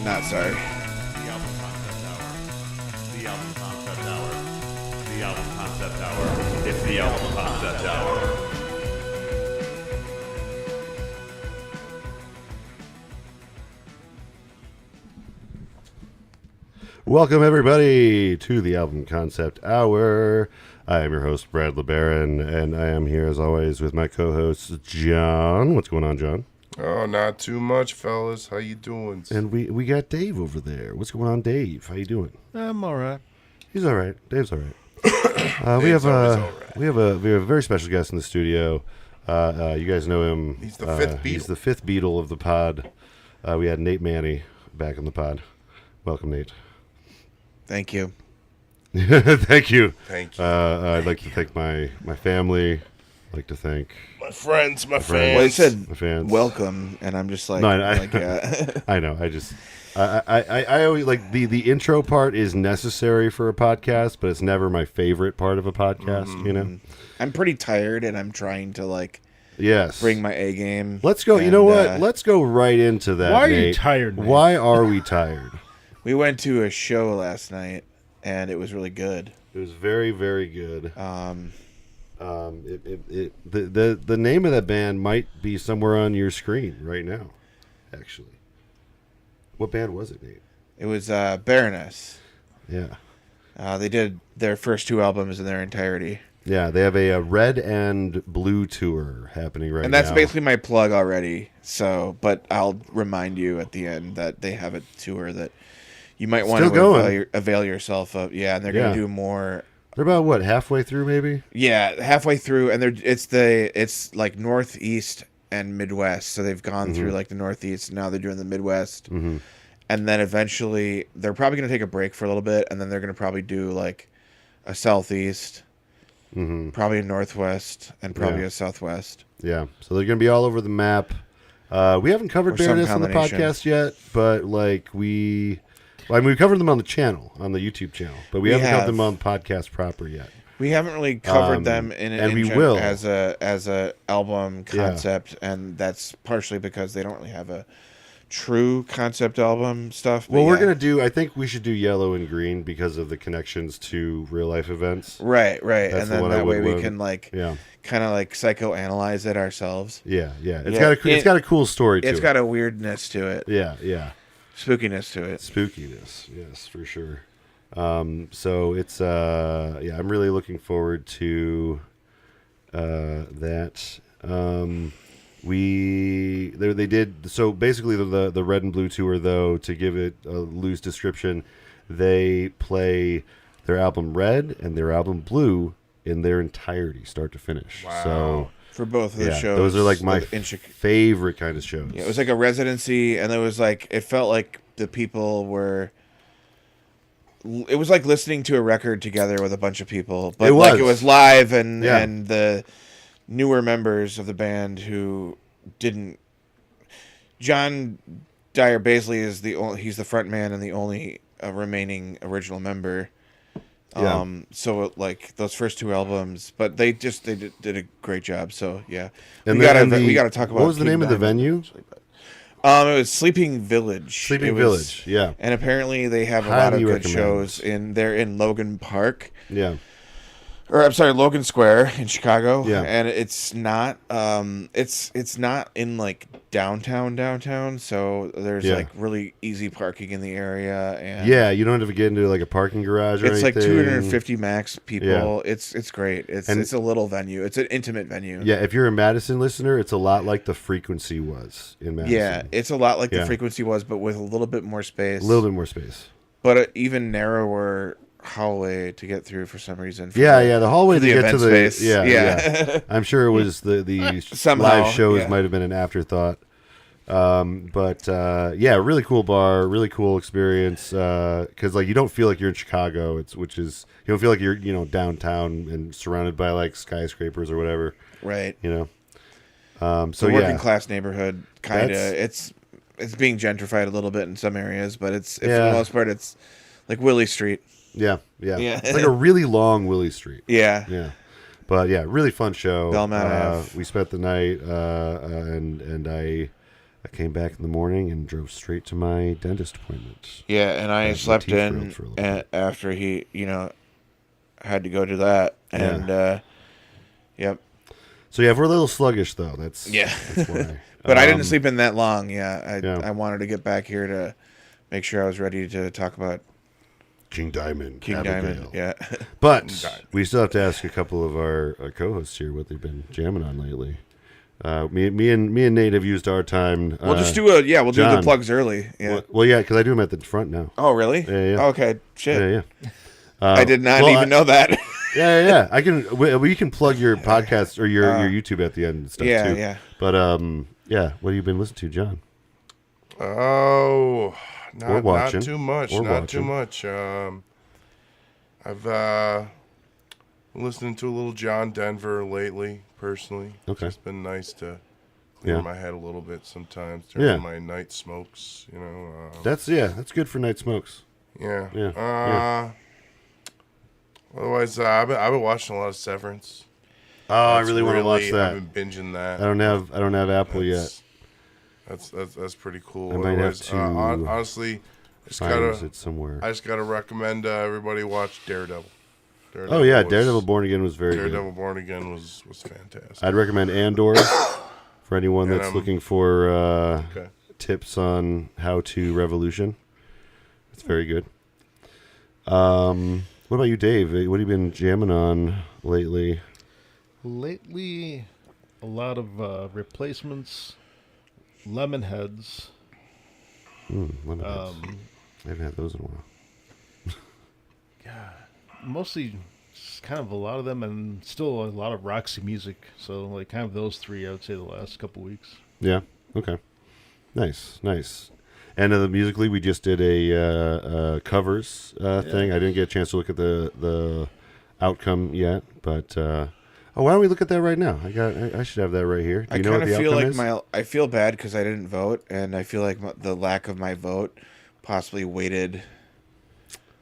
Not sorry. The album concept hour. The album concept hour. The album concept hour. It's the album concept hour. Welcome, everybody, to the Album Concept Hour. I am your host, Brad LeBaron, and I am here, as always, with my co-host, John. What's going on, John? Oh, not too much, fellas. How you doing? And we got Dave over there. What's going on, Dave? How you doing? I'm all right. He's all right. Dave's all right. We have a very special guest in the studio. You guys know him. He's the fifth Beatle. He's the fifth Beatle of the pod. We had Nate Maney back on the pod. Welcome, Nate. Thank you. Thank you. Thank you. I'd like to thank my family. I'd like to thank My friends, my friends. Well, he fans. said my fans. welcome, and I'm just like, No, I know. I always like the intro part is necessary for a podcast, but it's never my favorite part of a podcast. You know. I'm pretty tired, and I'm trying to like Yes. bring my A game. Let's go. You And, know what? Let's go right into that. Why are you Nate. tired, Nate? Why are we tired? We went to a show last night, and it was really good. It was very, very good. The name of that band might be somewhere on your screen right now. Actually, what band was it, Nate? It was Baroness. Yeah, They did their first two albums in their entirety. yeah. They have a red and blue tour happening right now. And that's basically my plug already. So, but I'll remind you at the end that they have a tour that you might want Still to going. avail yourself of. Yeah, and they're going to do more. They're about what, halfway through, maybe? Yeah, halfway through, and it's like Northeast and Midwest. So they've gone through like the Northeast. And now they're doing the Midwest, and then eventually they're probably going to take a break for a little bit, and then they're going to probably do like a Southeast, probably a Northwest, and probably Yeah. a Southwest. Yeah. So they're going to be all over the map. We haven't covered Or some Baroness on the combination. podcast yet, but like we covered them on the channel, on the YouTube channel, but we haven't covered them on the podcast proper yet. We haven't really covered them and we will. as a album concept, and that's partially because they don't really have a true concept album stuff. Well, but we're yeah. going to do, I think we should do Yellow and Green because of the connections to real life events. Right, That's and the then one I that way would we love. can like Yeah. kind of like psychoanalyze it ourselves. Yeah. It's Yeah, it's got a cool story to it. It's got a weirdness to it, Yeah. spookiness to it. Spookiness. Yes, for sure. So it's I'm really looking forward to that. They did so basically the red and blue tour, though, to give it a loose description, they play their album Red and their album Blue in their entirety, start to finish. Wow. So For both of the shows, those are like my in favorite kind of shows. Yeah, it was like a residency, and it was like it felt like the people were. It was like listening to a record together with a bunch of people, but It it was live, and Yeah. and the newer members of the band who didn't. John Dyer Baisley is he's the front man and the only remaining original member. Yeah. So like those first two albums, but they did a great job. So yeah, And we the- gotta talk about what was the King name of the Diamond venue? eventually, but- it was Sleeping Village. Sleeping It was- Village, yeah. And apparently they have a lot of Highly good recommend. shows they're in Logan Park. Yeah. Or I'm sorry, Logan Square in Chicago. Yeah. And it's not it's not in like downtown, so there's Yeah. like really easy parking in the area, and Yeah, you don't have to get into like a parking garage or it's like anything. 250 max people. Yeah. It's great. It's And- it's a little venue. It's an intimate venue. Yeah, if you're a Madison listener, it's a lot like the Frequency was in Madison. Yeah, it's a lot like Yeah. the Frequency was, but with a little bit more space. A little bit more space. But an even narrower hallway to get through for some reason. for Yeah, the hallway for to the get to event the space. yeah. I'm sure it was the Somehow, live shows yeah. might have been an afterthought. But really cool bar, really cool experience. Because like you don't feel like you're in Chicago. You don't feel like you're downtown and surrounded by like skyscrapers or whatever. Right. So So working class neighborhood, kind of. That's- It's being gentrified a little bit in some areas, but it's for Yeah. the most part it's like Willie Street. Yeah. Yeah. It's like a really long Willie Street. Yeah. Yeah. But yeah, really fun show. Belmont Ave. We spent the night, and I I came back in the morning and drove straight to my dentist appointment. Yeah, and I Had my slept teeth in drilled for a little bit. after he, had to go do that. And, yep. So yeah, if we're a little sluggish though, that's Yeah. That's why. But I didn't sleep in that long. Yeah, Yeah. I wanted to get back here to make sure I was ready to talk about King Diamond, King Abigail. Diamond. Yeah. But we still have to ask a couple of our co-hosts here what they've been jamming on lately. Me and Nate have used our time. We'll just do John. do the plugs early. Yeah. Well, yeah, because I do them at the front now. Oh, really? Yeah. Okay. Shit. Yeah. I did not even know that. Yeah. I can. We can plug your podcast or your YouTube at the end and stuff too. Yeah. But yeah. What have you been listening to, John? Oh, Or watching. not too much. Or Not watching. too much. I've been listening to a little John Denver lately, personally. Okay. It's been nice to clear Yeah. my head a little bit sometimes during Yeah. my night smokes. That's good for night smokes. Yeah. Yeah. Otherwise, I've been watching a lot of Severance. Oh, I really want to watch that. I've been binging that. I don't have Apple yet. That's pretty cool. I might have Otherwise, to honestly, Find it somewhere. I just gotta recommend everybody watch Daredevil. Oh yeah, Daredevil Born Again was very Daredevil good. Born Again was fantastic. I'd recommend Andor for anyone And, that's looking for Okay. tips on how to revolution. It's very good. What about you, Dave? What have you been jamming on lately? Lately, a lot of replacements, lemon heads. Lemon heads. I haven't had those in a while. Mostly just kind of a lot of them, and still a lot of Roxy music. So like kind of those three, I would say, the last couple weeks. Yeah. Okay. Nice. And the musically, we just did a covers thing. I didn't get a chance to look at the outcome yet, but why don't we look at that right now? I should have that right here. Do you know what the feel outcome like is? I feel bad because I didn't vote, and I feel like the lack of my vote possibly weighted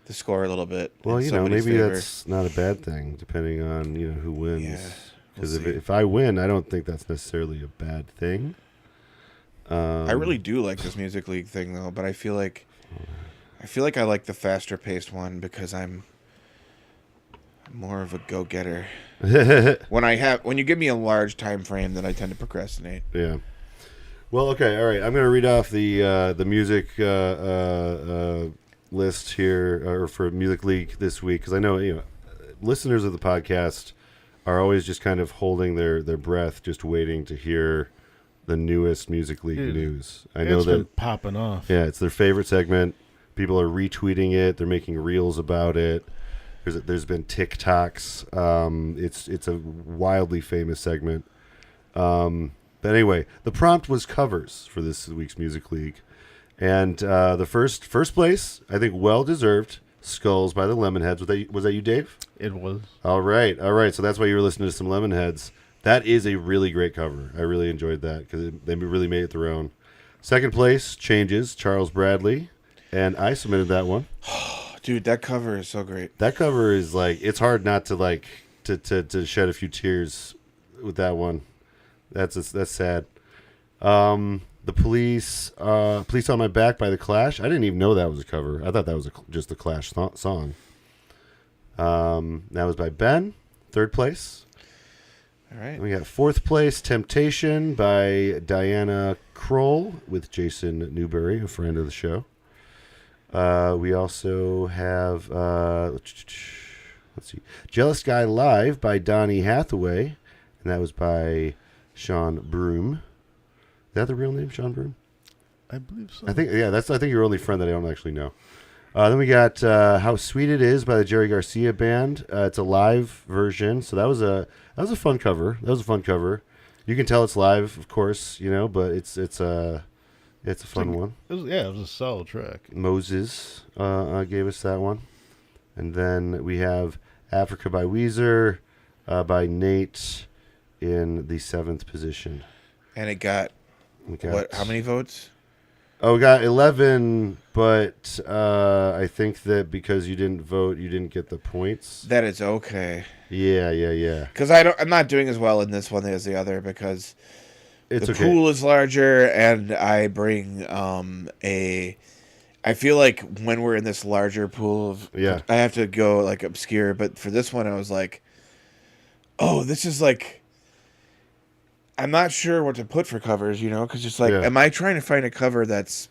the score a little bit. Well, in you know, somebody's maybe favor. that's not a bad thing, depending on who wins. Yeah, Because we'll see. if I win, I don't think that's necessarily a bad thing. I really do like this music league thing though, but I feel like I like the faster paced one because I'm more of a go getter. When you give me a large time frame, then I tend to procrastinate. Yeah. Well, okay, all right. I'm going to read off the music list here, or for Music League this week, because I know listeners of the podcast are always just kind of holding their breath, just waiting to hear the newest Music League news. I know It's been that popping off. yeah, it's their favorite segment. People are retweeting it. They're making reels about it. There's been TikToks. It's a wildly famous segment. But anyway, the prompt was covers for this week's Music League, and the first place, I think, well deserved. Skulls by the Lemonheads. Was that you, Dave? It was. All right. So that's why you were listening to some Lemonheads. That is a really great cover. I really enjoyed that because they really made it their own. Second place, Changes, Charles Bradley, and I submitted that one. Dude, that cover is so great. That cover is like, it's hard not to like to shed a few tears with that one. That's sad. The Police on My Back by The Clash. I didn't even know that was a cover. I thought that was just the Clash song. That was by Ben. Third place. All right. We got fourth place, Temptation by Diana Kroll with Jason Newberry, a friend of the show. We also have, let's see, Jealous Guy Live by Donny Hathaway, and that was by Sean Broom. Is that the real name, Sean Broom? I believe so. I think your only friend that I don't actually know. Then we got How Sweet It Is by the Jerry Garcia Band. It's a live version, so that was a fun cover. You can tell it's live, of course, but it's a fun one. It was a solid track. Moses gave us that one. And then we have Africa by Weezer by Nate in the 7th position. And it got what? How many votes? Oh, we got 11, but I think that because you didn't vote, you didn't get the points. That is okay. Yeah. Because I'm not doing as well in this one as the other because It's the okay. pool is larger, and I bring I feel like when we're in this larger pool of, Yeah. I have to go like obscure. But for this one, I was like, oh, this is like, I'm not sure what to put for covers, because it's like, Yeah. am I trying to find a cover that's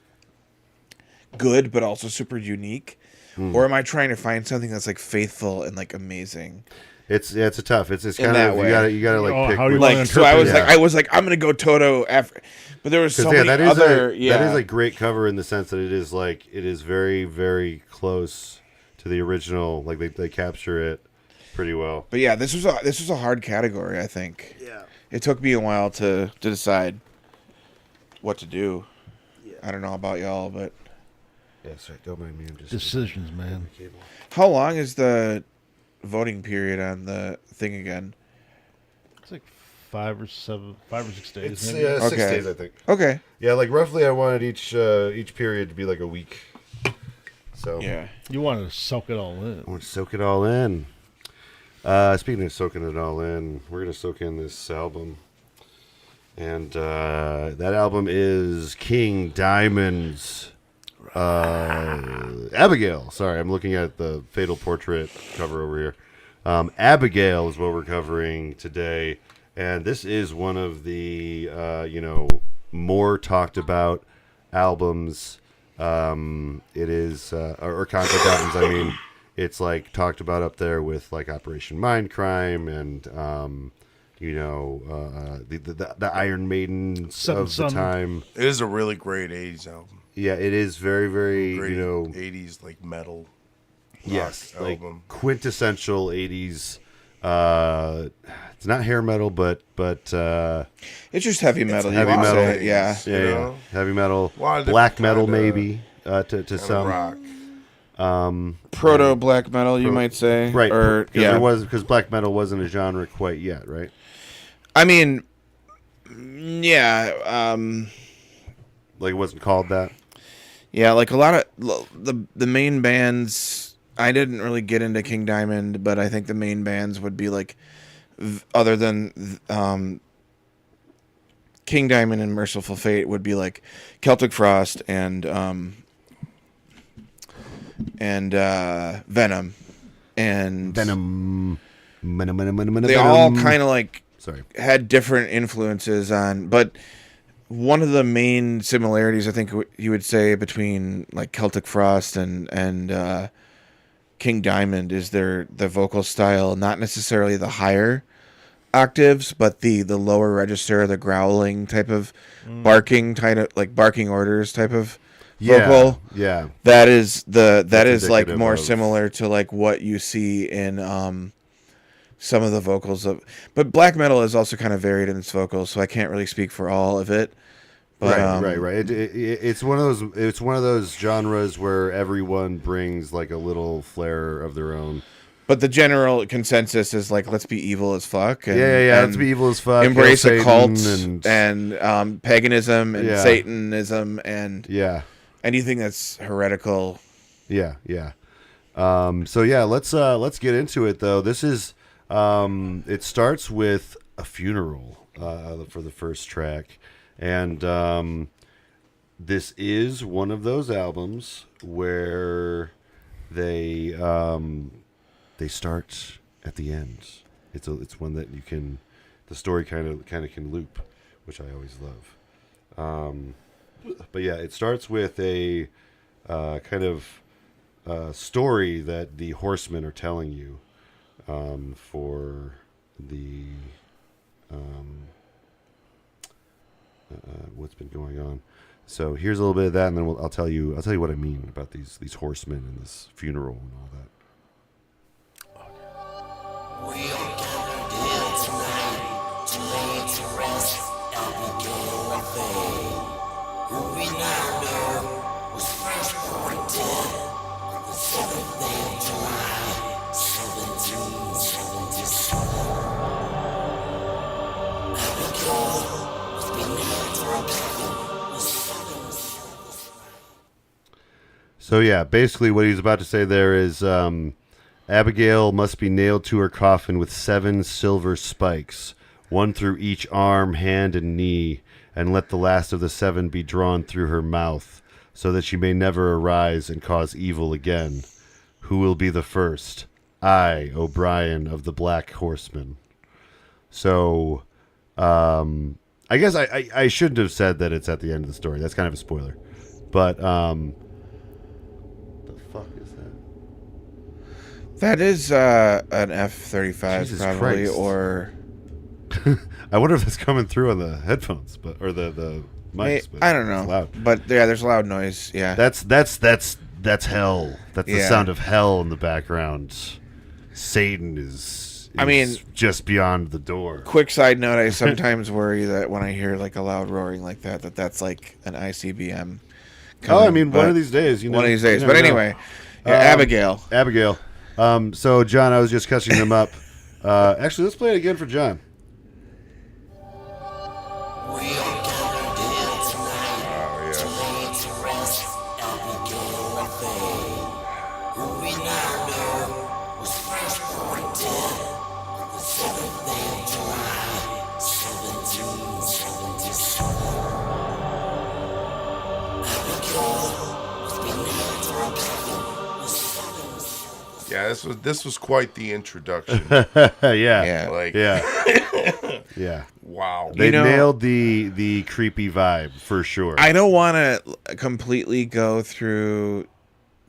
good but also super unique, or am I trying to find something that's like faithful and like amazing? It's a tough. It's In kind that of way. you gotta like Oh, pick. how do you which- wanna Like, so I was interpret- like, I'm gonna go Toto after, but there was so many that is other, that is a great cover in the sense that it is very, very close to the original. Like they capture it pretty well. But yeah, this was a hard category. I think. Yeah. It took me a while to decide what to do. I don't know about y'all, but Yeah, sorry, don't mind me. I'm just Decisions, man. how long is the voting period on the thing again? It's like 5 or 6 days. It's maybe. 6 Okay. days, I think. Okay. Yeah, like roughly, I wanted each period to be like a week. So Yeah. You want to soak it all in. I want to soak it all in. Speaking of soaking it all in, we're gonna soak in this album, and that album is King Diamond's Abigail. Sorry, I'm looking at the Fatal Portrait cover over here. Abigail is what we're covering today, and this is one of the more talked about albums. It is or concept albums. I mean, it's like talked about up there with like Operation Mindcrime and the Iron Maidens Seven of the Son. time. It is a really great 80s album. Yeah, it is very, very, Great 80s like metal. yes, rock like album. quintessential 80s. It's not hair metal, but It's just heavy metal. heavy you could metal. say. Yeah. yeah, You yeah, know? heavy metal, A lot of black different metal kinda- maybe to Kinda some. rock. Proto black metal, you might say. Right, Or because black metal wasn't a genre quite yet, right? I mean, yeah. Like it wasn't called that. Yeah, like a lot of the main bands. I didn't really get into King Diamond, but I think the main bands would be like, other than King Diamond and Merciful Fate, would be like Celtic Frost and Venom, and Venom. They all kind of like Sorry. had different influences on, but one of the main similarities I think you would say between like Celtic Frost and King Diamond is the vocal style, not necessarily the higher octaves, but the lower register, the growling type of barking, kind of like barking orders type of vocal. Yeah. That is like indicative more of- similar to like what you see in some of the vocals of, but black metal is also kind of varied in its vocals, so I can't really speak for all of it. But, right. It's one of those genres where everyone brings like a little flair of their own. But the general consensus is like, let's be evil as fuck. And, Yeah. and Let's be evil as fuck. embrace hail occult Satan, and paganism and Yeah. Satanism and yeah. anything that's heretical. Yeah. So yeah, let's get into it though. This is it starts with a funeral for the first track, and this is one of those albums where they start at the end. It's one that the story kind of can loop, which I always love. But yeah, it starts with a kind of story that the horsemen are telling you for the what's been going on. So here's a little bit of that, and then I'll tell you what I mean about these horsemen and this funeral and all that. We are gathered here tonight to lay to rest Abigail and Faye, who we now know was first born dead on the 7th day of July, 1777. Abigail was benamed to a coffin with 7 silver. So yeah, basically what he's about to say there is Abigail must be nailed to her coffin with 7 silver spikes. one through each arm, hand, and knee, and let the last of the 7 be drawn through her mouth, so that she may never arise and cause evil again. Who will be the first? I, O'Brien of the Black Horseman. So, I guess I shouldn't have said that it's at the end of the story. That's kind of a spoiler. But, the fuck is that? That is an F-35 Jesus probably, Christ. or I wonder if that's coming through on the headphones, or the mics. But I don't it's know. loud. But yeah, there's loud noise. Yeah. That's hell. That's the Yeah. sound of hell in the background. Satan is I mean, just beyond the door. Quick side note: I sometimes worry that when I hear like a loud roaring like that, that's like an ICBM. Oh, I mean, but one of these days, one of these days. you But never know. anyway, yeah, Abigail. So John, I was just catching them up. Actually, let's play it again for John. We are gathered here tonight Oh, to yeah. lay to rest Abigail and Faye, who we now know was first born dead on the 7th day of July, 1777. Abigail was benamed to a coffin with 7 Yeah, this was quite the introduction. Yeah. Like, Yeah. wow. They know- nailed the creepy vibe for sure. I don't want to completely go through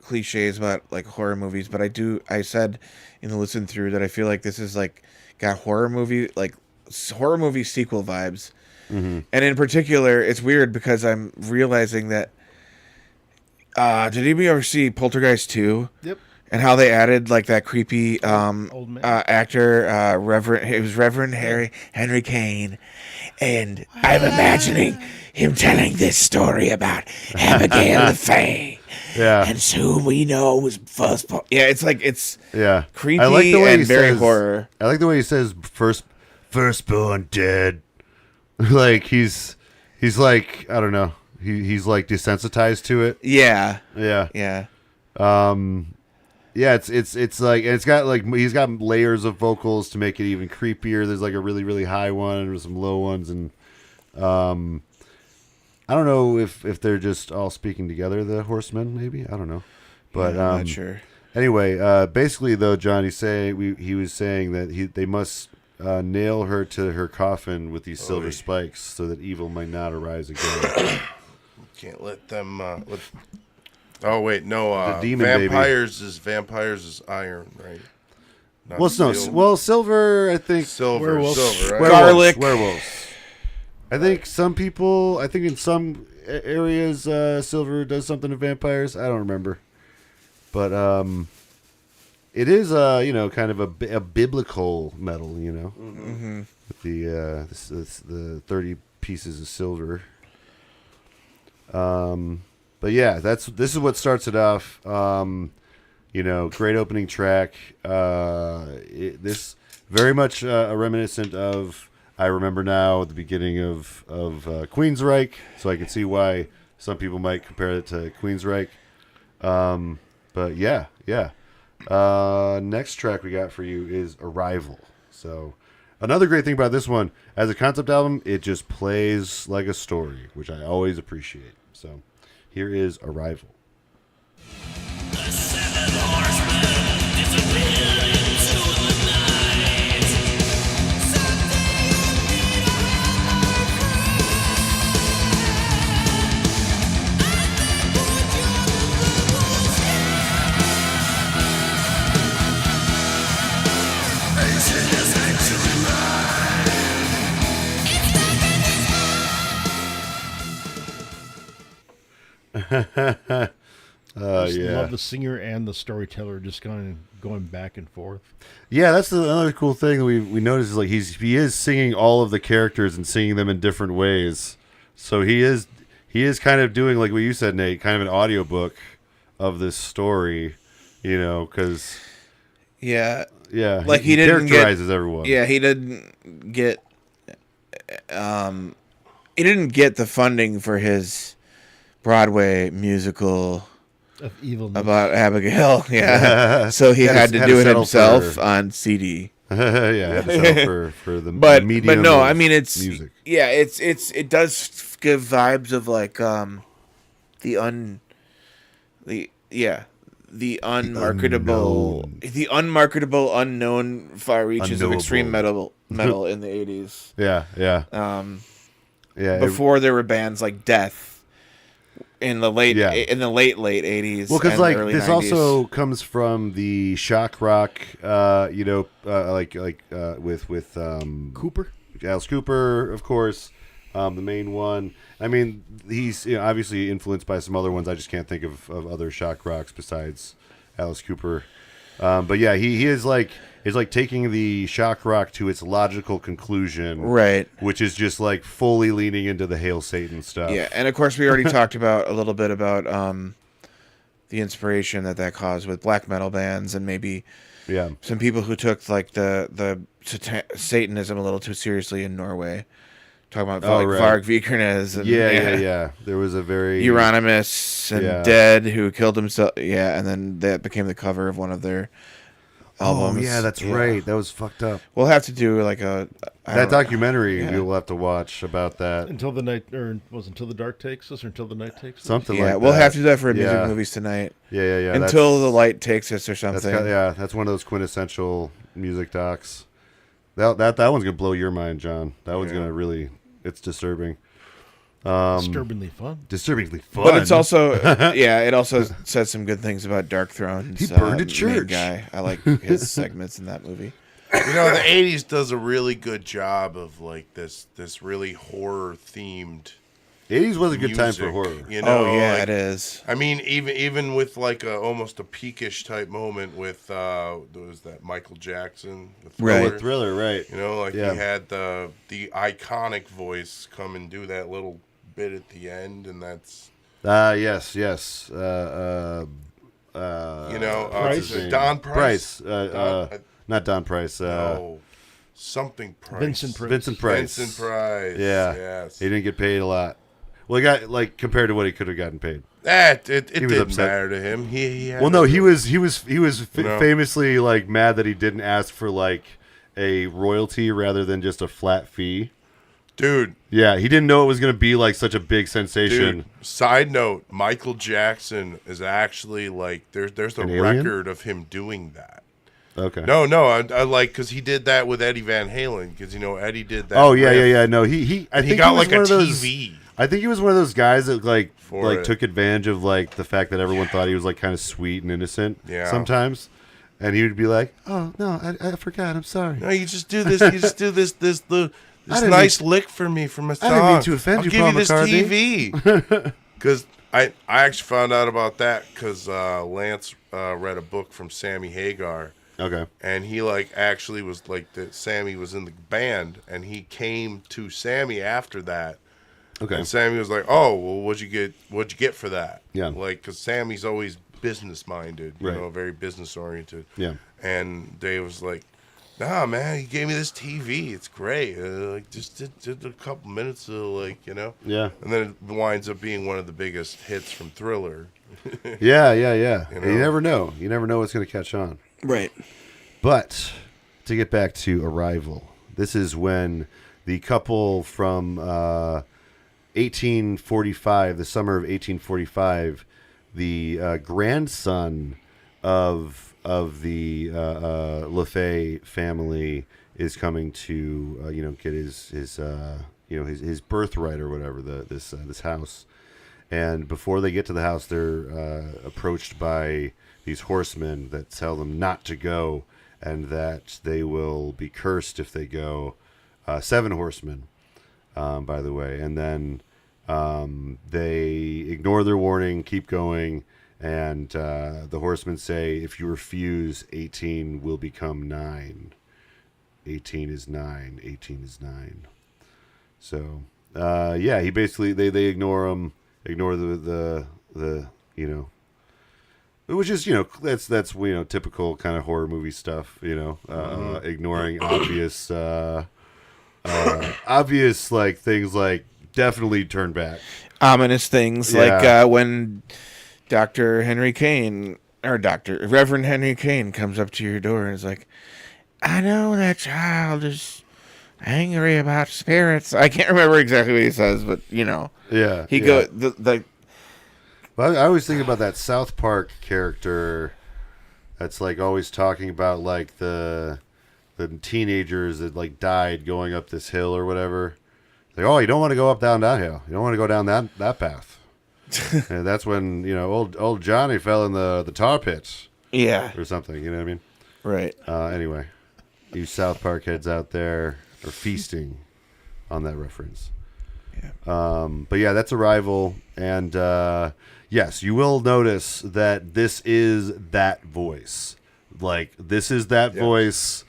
cliches about like horror movies, but I said in the listen through that I feel like this is like got horror movie sequel vibes. Mm-hmm. And in particular, it's weird because I'm realizing that did anybody ever see Poltergeist 2? Yep. And how they added like that creepy Old man. actor, Reverend Henry Kane, and I'm imagining him telling this story about Abigail the Faye, yeah. and who we know was first. Yeah, it's like it's Yeah. creepy I like the way and he very says, horror. I like the way he says firstborn dead. Like he's like, I don't know. He's like desensitized to it. Yeah, Yeah. yeah, Yeah, it's like, and it's got like, he's got layers of vocals to make it even creepier. There's like a really, really high one and some low ones, and I don't know if they're just all speaking together, the horsemen, maybe. I don't know. But I'm not sure. Anyway, basically though, John, he was saying that they must nail her to her coffin with these silver spikes so that evil might not arise again. Can't let them. Oh wait, no. The demon baby. vampires is iron, right? Not Well, no, steel. silver. I think silver, Werewolves. silver, right? Garlic. werewolves. I think in some areas, silver does something to vampires. I don't remember, but it is kind of a biblical metal, Mm-hmm. with the 30 pieces of silver. But yeah, this is what starts it off. Great opening track. This very much reminiscent of I Remember Now at the beginning of Queensryche, so I can see why some people might compare it to Queensryche. But yeah. Next track we got for you is Arrival. So another great thing about this one, as a concept album, it just plays like a story, which I always appreciate. So here is Arrival. Love the singer and the storyteller just going back and forth. Yeah, that's another cool thing that we noticed is like he is singing all of the characters and singing them in different ways. So he is kind of doing, like what you said, Nate, kind of an audiobook of this story, because Yeah, like he didn't characterizes everyone. yeah, he didn't get the funding for his Broadway musical Of evil. about Abigail. Yeah, so he Had had to to do it settle himself for- on CD. yeah, I had to settle for the but medium. no, of I mean it's music. yeah, it does give vibes of like the un the yeah the unmarketable unknown far reaches of extreme metal in the 80s. Yeah. Yeah. Before there were bands like Death in the late Yeah. in the late 80s. Well, because and like early this 90s. also comes from the shock rock, with Cooper. Alice Cooper, of course, the main one. I mean, he's obviously influenced by some other ones. I just can't think of other shock rocks besides Alice Cooper. But yeah, he is like taking the shock rock to its logical conclusion, right? Which is just like fully leaning into the Hail Satan stuff. Yeah, and of course we already talked about a little bit about the inspiration that caused with black metal bands, and maybe some people who took like the Satanism a little too seriously in Norway. Talking about Varg Vikernes and yeah. There was a very Euronymous and Dead who killed himself. Yeah, and then that became the cover of one of their albums. Oh yeah, that's right. That was fucked up. We'll have to do like that documentary. We'll have to watch about that Until the dark takes us, or until the night takes us. something yeah, like we'll that. have to do that for music movies tonight. Yeah. Until the light takes us or something. That's one of those quintessential music docs. That one's gonna blow your mind, John. That one's gonna really. It's disturbing. Disturbingly fun. Disturbingly fun. But it's also it also says some good things about Dark Throne's He burned a main church. guy. I like his segments in that movie. The 80s does a really good job of like this really horror themed. 80s was a good time music, for horror. It is. I mean, even with like almost a peakish type moment with there was that Michael Jackson, the Thriller. Right. Thriller, right? He had the iconic voice come and do that little bit at the end, and that's Yes. Don Price. Not Don Price. Something Price. Vincent Price. Vincent Price. Vincent Price. Yeah. Yes. He didn't get paid a lot. Well, he got like compared to what he could have gotten paid. It was didn't upset. matter to him. He had He was famously like mad that he didn't ask for like a royalty rather than just a flat fee. Dude. Yeah, he didn't know it was going to be like such a big sensation. Dude, side note, Michael Jackson is actually like there's a record of him doing that. Okay. No, I like because he did that with Eddie Van Halen because Eddie did that. Oh yeah. No, I think he got he was like a one of those, TV. I think he was one of those guys that For it. took advantage of like the fact that everyone thought he was like kind of sweet and innocent. Yeah. Sometimes, and he would be like, "Oh no, I forgot. I'm sorry." No, you just do this. You just do this nice lick for me for my song. I didn't mean to offend you, I'll give Paul you this McCartney. TV. Because I actually found out about that because Lance read a book from Sammy Hagar. Okay. And he actually was Sammy was in the band, and he came to Sammy after that. Okay. And Sammy was like, "Oh, well, what'd you get for that?" Yeah. Because Sammy's always business minded, right. Very business oriented. Yeah. And Dave was like, "Nah, man, he gave me this TV. It's great. Just did a couple minutes of Yeah. And then it winds up being one of the biggest hits from Thriller. Yeah. You never know. You never know what's going to catch on. Right. But to get back to Arrival, this is when the couple from 1845, the summer of 1845, the grandson of the LaFay family is coming to get his birthright or whatever, this house. And before they get to the house, they're approached by these horsemen that tell them not to go and that they will be cursed if they go. 7 horsemen, by the way. And then they ignore their warning, keep going, and the horsemen say, if you refuse, 18 will become 9. 18 is 9. 18 is 9. So, he basically, they ignore him, ignore the which is, that's typical kind of horror movie stuff, ignoring obvious things like definitely turn back. Ominous things like when Reverend Henry Kane comes up to your door and is like, I know that child is angry about spirits. I can't remember exactly what he says, but Yeah. he yeah. Well, I always think about that South Park character that's like always talking about like the teenagers that like died going up this hill or whatever. Like, oh, you don't want to go up down that hill. You don't want to go down that path. And that's when old Johnny fell in the tar pits. Yeah. Or something. You know what I mean? Right. Anyway, you South Park heads out there are feasting on that reference. Yeah. But yeah, that's Arrival, and yes, you will notice that this is that voice. Like this is that voice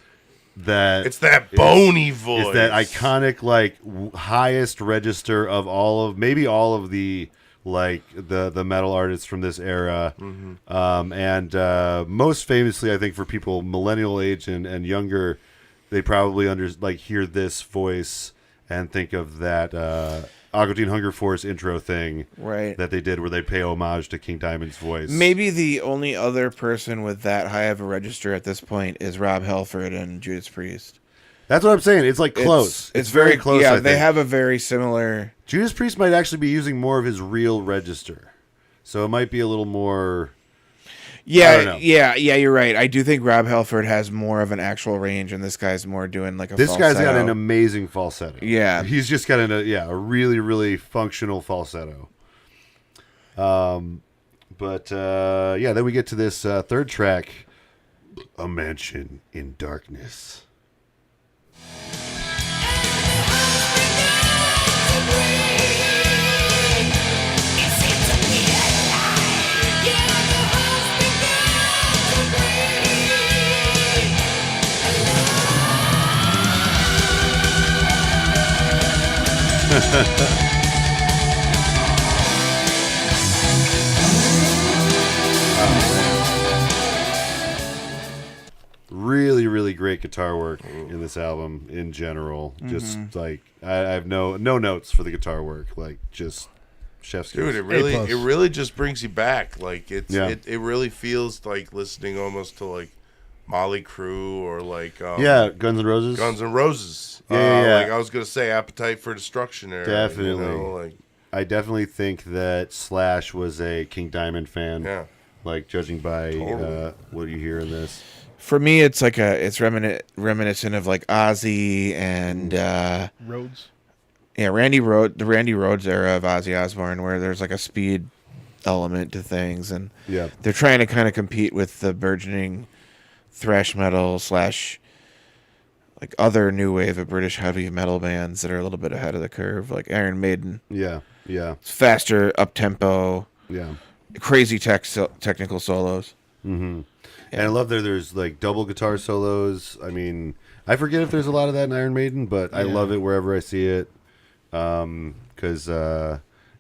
that It's that bony voice. It's that iconic, like highest register of all of the like the metal artists from this era, and most famously, I think for people millennial age and younger, they probably hear this voice and think of that Aqua Teen Hunger Force intro thing that they did where they pay homage to King Diamond's voice. Maybe the only other person with that high of a register at this point is Rob Halford and Judas Priest. That's what I'm saying. It's like close. It's very close. Yeah, I they think. have a very similar. Judas Priest might actually be using more of his real register, so it might be a little more. Yeah, you're right. I do think Rob Halford has more of an actual range, and this guy's more doing like a. This falsetto. guy's got an amazing falsetto. Yeah, he's just got a really really functional falsetto. But then we get to this third track, "A Mansion in Darkness." Really, really great guitar work in this album in general. Just like I have no notes for the guitar work. Like just chef's kiss. Dude, it really just brings you back. Like it really feels like listening almost to like Motley Crue or like Guns N' Roses. Guns N' Roses. Yeah. Like I was gonna say Appetite for Destruction era. Definitely. I definitely think that Slash was a King Diamond fan. Yeah. Like judging by what you hear in this. For me, it's like it's reminiscent of like Ozzy and Rhodes. Yeah, the Randy Rhodes era of Ozzy Osbourne, where there's like a speed element to things, and they're trying to kind of compete with the burgeoning thrash metal / like other new wave of British heavy metal bands that are a little bit ahead of the curve, like Iron Maiden. Yeah. It's faster, up tempo. Yeah. Crazy technical solos. Mm-hmm. And I love there's like double guitar solos. I mean, I forget if there's a lot of that in Iron Maiden, but I love it wherever I see it. Because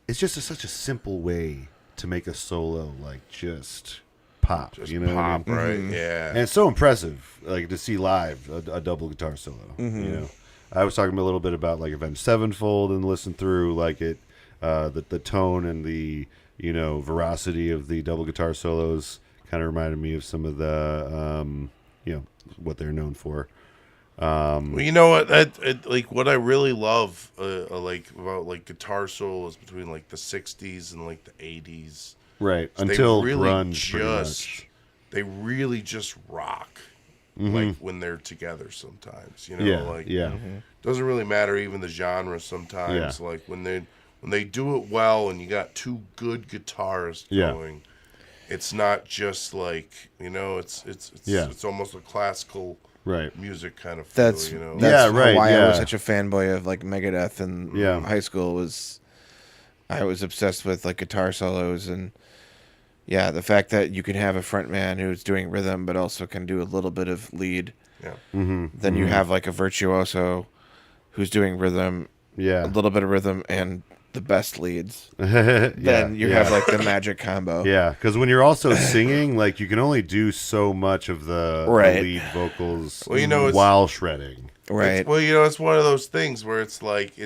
it's just such a simple way to make a solo like just pop. Just you know pop, what I mean? right? Yeah. And it's so impressive, like to see live a double guitar solo. You know, I was talking a little bit about like Avenged Sevenfold and listen through like it, the tone and the veracity of the double guitar solos kind of reminded me of some of the what they're known for. Well, you know what? Like what I really love, like about like guitar solos between like the '60s and like the '80s, right? Until really grunge, pretty much. They really just rock, like when they're together. Sometimes, doesn't really matter even the genre. Sometimes, like when they do it well, and you got two good guitarists going, it's not just like it's almost a classical. Right, music kind of feel, that's why I was such a fanboy of like Megadeth in high school. I was obsessed with like guitar solos, and the fact that you can have a front man who's doing rhythm but also can do a little bit of lead. Then you have like a virtuoso who's doing rhythm, a little bit of rhythm and the best leads. Then you have like the magic combo. Yeah, because when you're also singing, like you can only do so much of the lead vocals while shredding. Right. It's one of those things where it's like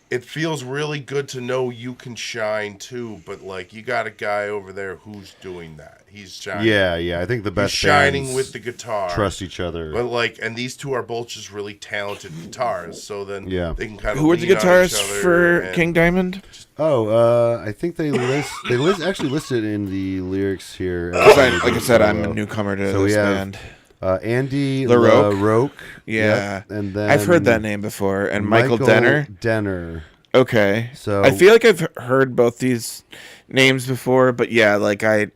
it feels really good to know you can shine too, but like you got a guy over there who's doing that. He's shining. Yeah. I think the best He's shining bands with the guitar. trust each other. But like, and these two are both just really talented guitarists. So then they can kind of. Who are the guitarists for King Diamond? I think they actually listed in the lyrics here. Like I said, I'm a newcomer to this band. Andy LaRoque. Yeah, and then I've heard that name before. And Michael Denner. Okay. So I feel like I've heard both these names before, but yeah, like I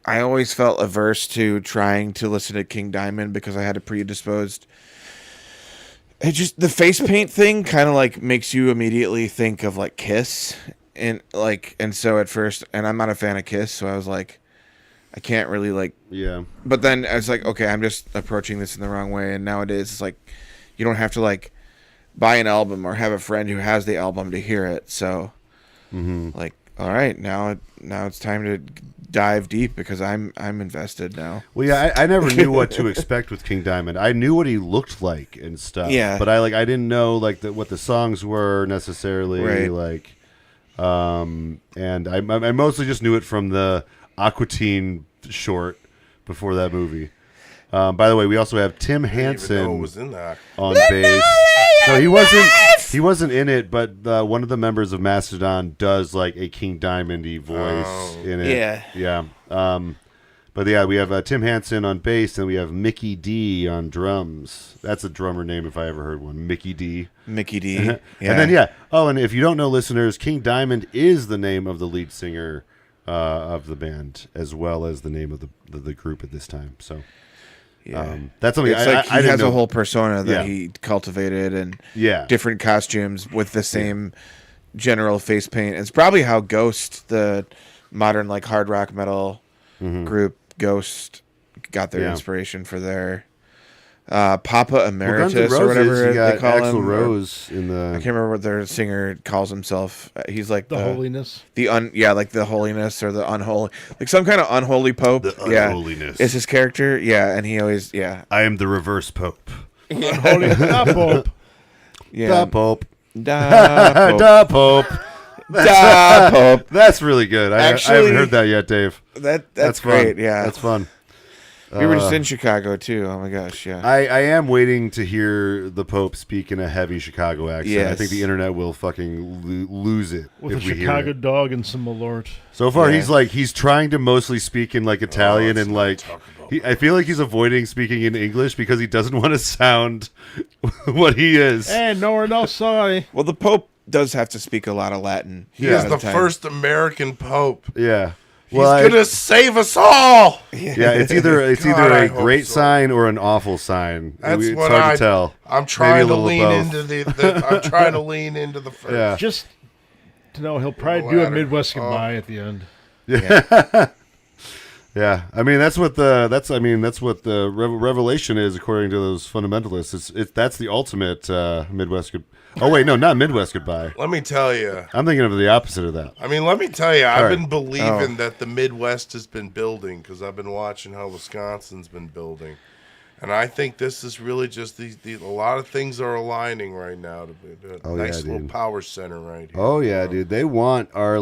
always felt averse to trying to listen to King Diamond because I had a predisposed. It just the face paint thing kind of like makes you immediately think of like Kiss and so at first, and I'm not a fan of Kiss, so I was like, I can't really like. Yeah. But then I was like, okay, I'm just approaching this in the wrong way, and nowadays it's like, you don't have to like buy an album or have a friend who has the album to hear it. So, like, all right, now it's time to dive deep because I'm invested now. Well, yeah, I never knew what to expect with King Diamond. I knew what he looked like and stuff. Yeah. But I didn't know like what the songs were necessarily. Right. Like, and I mostly just knew it from the Aqua Teen short before that movie. By the way, we also have Tim Hansen was in that. on bass. So he wasn't in it, but one of the members of Mastodon does like a King Diamond-y voice in it. Yeah. But yeah, we have Tim Hansen on bass, and we have Mickey D on drums. That's a drummer name if I ever heard one. Mickey D. Mickey D. Yeah. And then and if you don't know, listeners, King Diamond is the name of the lead singer of the band, as well as the name of the group at this time. So. Yeah. That's something it's I like he didn't has know. a whole persona that he cultivated and different costumes with the same general face paint. It's probably how Ghost, the modern like hard rock metal group Ghost, got their inspiration for their Papa Emeritus or whatever they call Axl him. Rose in the I can't remember what their singer calls himself. He's like the holiness. Like the holiness or the unholy, like some kind of unholy pope. The unholiness is his character. Yeah, and he always I am the reverse pope. Unholy pope. Yeah, the pope. Da pope. Da pope. That's really good. I haven't heard that yet, Dave. That's great. Fun. Yeah, that's fun. We were just in Chicago too. Oh my gosh, yeah. I am waiting to hear the Pope speak in a heavy Chicago accent. Yes. I think the internet will fucking lose it with if a we Chicago hear it. dog and some Malort. So far, he's trying to mostly speak in like Italian and like. I feel like he's avoiding speaking in English because he doesn't want to sound what he is. And no, sorry. Well, the Pope does have to speak a lot of Latin. He is the first American Pope. Yeah. He's gonna save us all. Yeah, it's either a great sign or an awful sign. That's it's what hard to tell. I'm trying to lean into I'm trying to lean into the first. Yeah. Just to know he'll probably do a Midwest goodbye at the end. Yeah. Yeah. I mean that's what the revelation is according to those fundamentalists. That's the ultimate Midwest goodbye. Oh wait, no, not Midwest goodbye. Let me tell you. I'm thinking of the opposite of that. I mean, let me tell you, I've been believing that the Midwest has been building because I've been watching how Wisconsin's been building, and I think this is really just a lot of things are aligning right now to be a nice little power center right here. Oh yeah, dude, they want our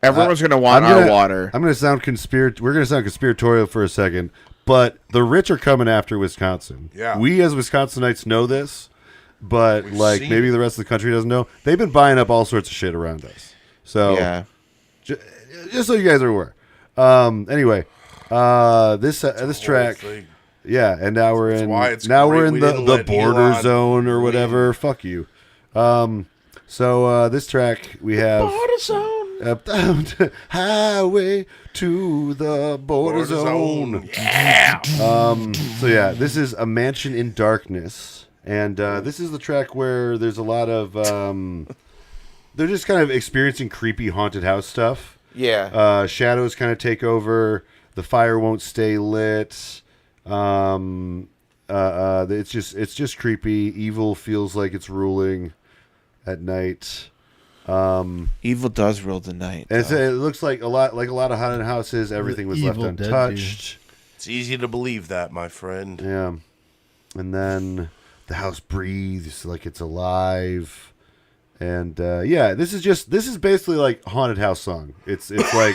Everyone's gonna want our water. I'm gonna sound We're gonna sound conspiratorial for a second, but the rich are coming after Wisconsin. Yeah, we as Wisconsinites know this. But maybe the rest of the country doesn't know. They've been buying up all sorts of shit around us. So just so you guys are aware. Anyway, this track, and now we're in the border zone or whatever. Fuck you. So this track we have border zone. Highway to the border zone. Yeah. So yeah, this is A Mansion in Darkness. And this is the track where there's a lot of they're just kind of experiencing creepy haunted house stuff. Yeah. Shadows kind of take over. The fire won't stay lit. It's just creepy. Evil feels like it's ruling at night. Evil does rule the night. And it looks like a lot of haunted houses. Everything was left untouched. It's easy to believe that, my friend. Yeah. And then the house breathes like it's alive. And this is basically like haunted house song. It's like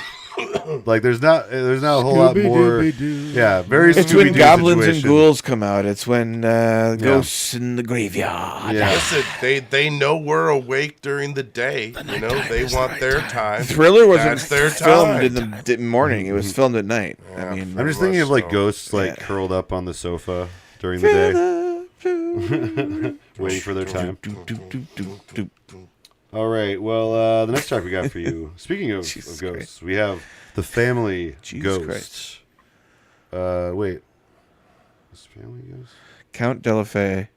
like there's not a whole lot more. Yeah, very. It's when Scooby-Doo goblins situation. and ghouls come out. It's when ghosts in the graveyard. Yeah. Listen, they know we're awake during the day. They want their time. Thriller wasn't That's their filmed time. in the morning. It was filmed at night. I mean, I'm just thinking of like ghosts like Yeah. curled up on the sofa during the day, waiting for their time. All right. Well, the next track we got for you. Speaking of Jesus ghosts, Christ. we have the Family Jesus Ghost. Wait. Is Family Ghost? Count Delafay.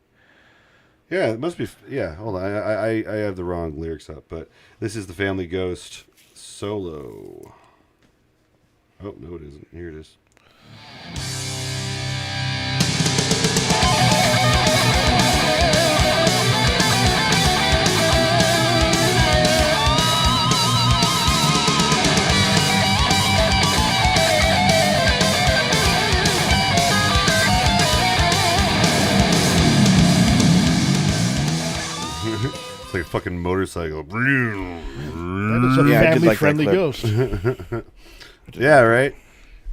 Yeah, it must be. Yeah, hold on. I have the wrong lyrics up, but this is the Family Ghost solo. Oh no, it isn't. Here it is. It's like a fucking motorcycle. That is a Yeah, I did like that family-friendly clip. ghost. Yeah, right.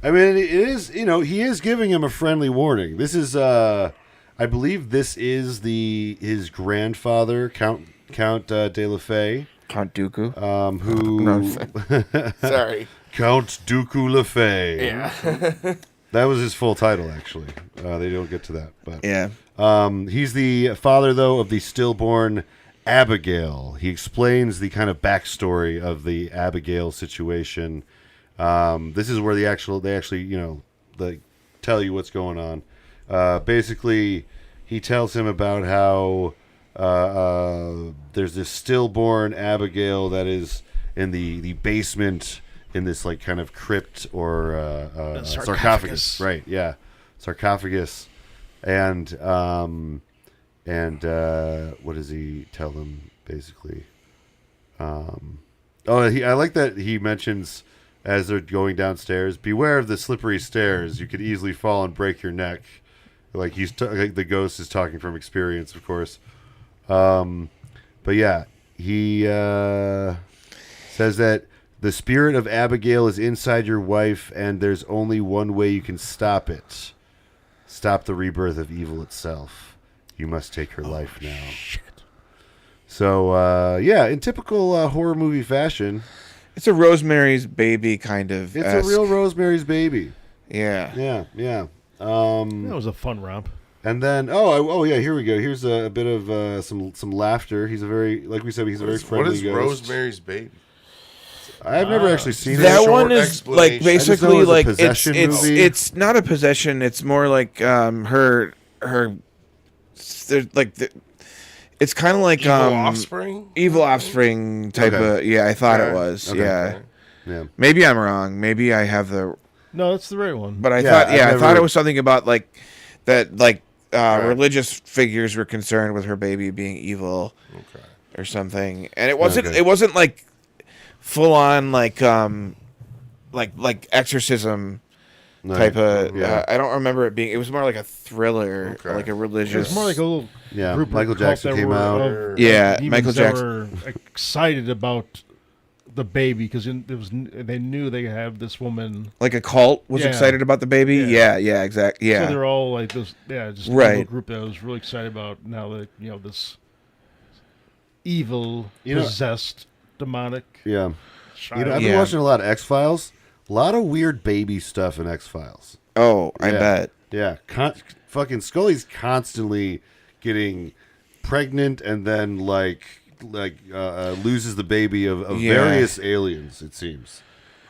I mean, it is. He is giving him a friendly warning. This is, I believe, this is his grandfather, Count de la Fay, Count Dooku. who Sorry. Count Dooku Le Fay. Yeah, that was his full title. Actually, they don't get to that, but Yeah. he's the father, though, of the stillborn Abigail. He explains the kind of backstory of the Abigail situation. This is where they actually, they tell you what's going on. Basically, he tells him about how there's this stillborn Abigail that is in the basement in this like kind of crypt or sarcophagus. Right? Yeah, sarcophagus. And what does he tell them basically? I like that he mentions as they're going downstairs, beware of the slippery stairs. You could easily fall and break your neck. Like like the ghost is talking from experience, of course. But yeah, he says that the spirit of Abigail is inside your wife, and there's only one way you can stop it. Stop the rebirth of evil itself. You must take her life now. Shit. So, in typical horror movie fashion, It's a Rosemary's Baby kind of. it's a real Rosemary's Baby. Yeah. Yeah. That was a fun romp. And then, here we go. Here's a bit of some laughter. He's like we said, he's a very friendly What is ghost. Rosemary's Baby? I've never actually seen That it. one is explanation. like I just know basically it's a like possession movie. it's not a possession. It's more like her. There's like it's kind of like Evil Offspring? offspring type Okay. of. Yeah, I thought it Okay. was. Okay. Yeah, Yeah. maybe I'm wrong. Maybe I have the. No, that's the right one. But I Yeah, thought, I've I thought never- it was something about like that, like religious figures were concerned with her baby being evil, or something. And it wasn't. Okay. It wasn't like full on like exorcism type of. Yeah. I don't remember it being. It was more like a thriller, Okay. like a It religious. was more like a little Yeah, group of Michael cult Jackson that came were out. of Yeah, demons Michael that Jackson. were excited about the baby because they knew they have this woman. Like a cult was Yeah. excited about the baby. Yeah. Yeah, exactly. Yeah. So they're all like this. Yeah, just a Right. little group that was really excited about now that this evil, You know- possessed, demonic. Yeah. Child. I've been Yeah. watching a lot of X-Files. A lot of weird baby stuff in X-Files. Oh, I Yeah. bet. Yeah. Fucking Scully's constantly getting pregnant and then loses the baby of Yeah. various aliens, it seems.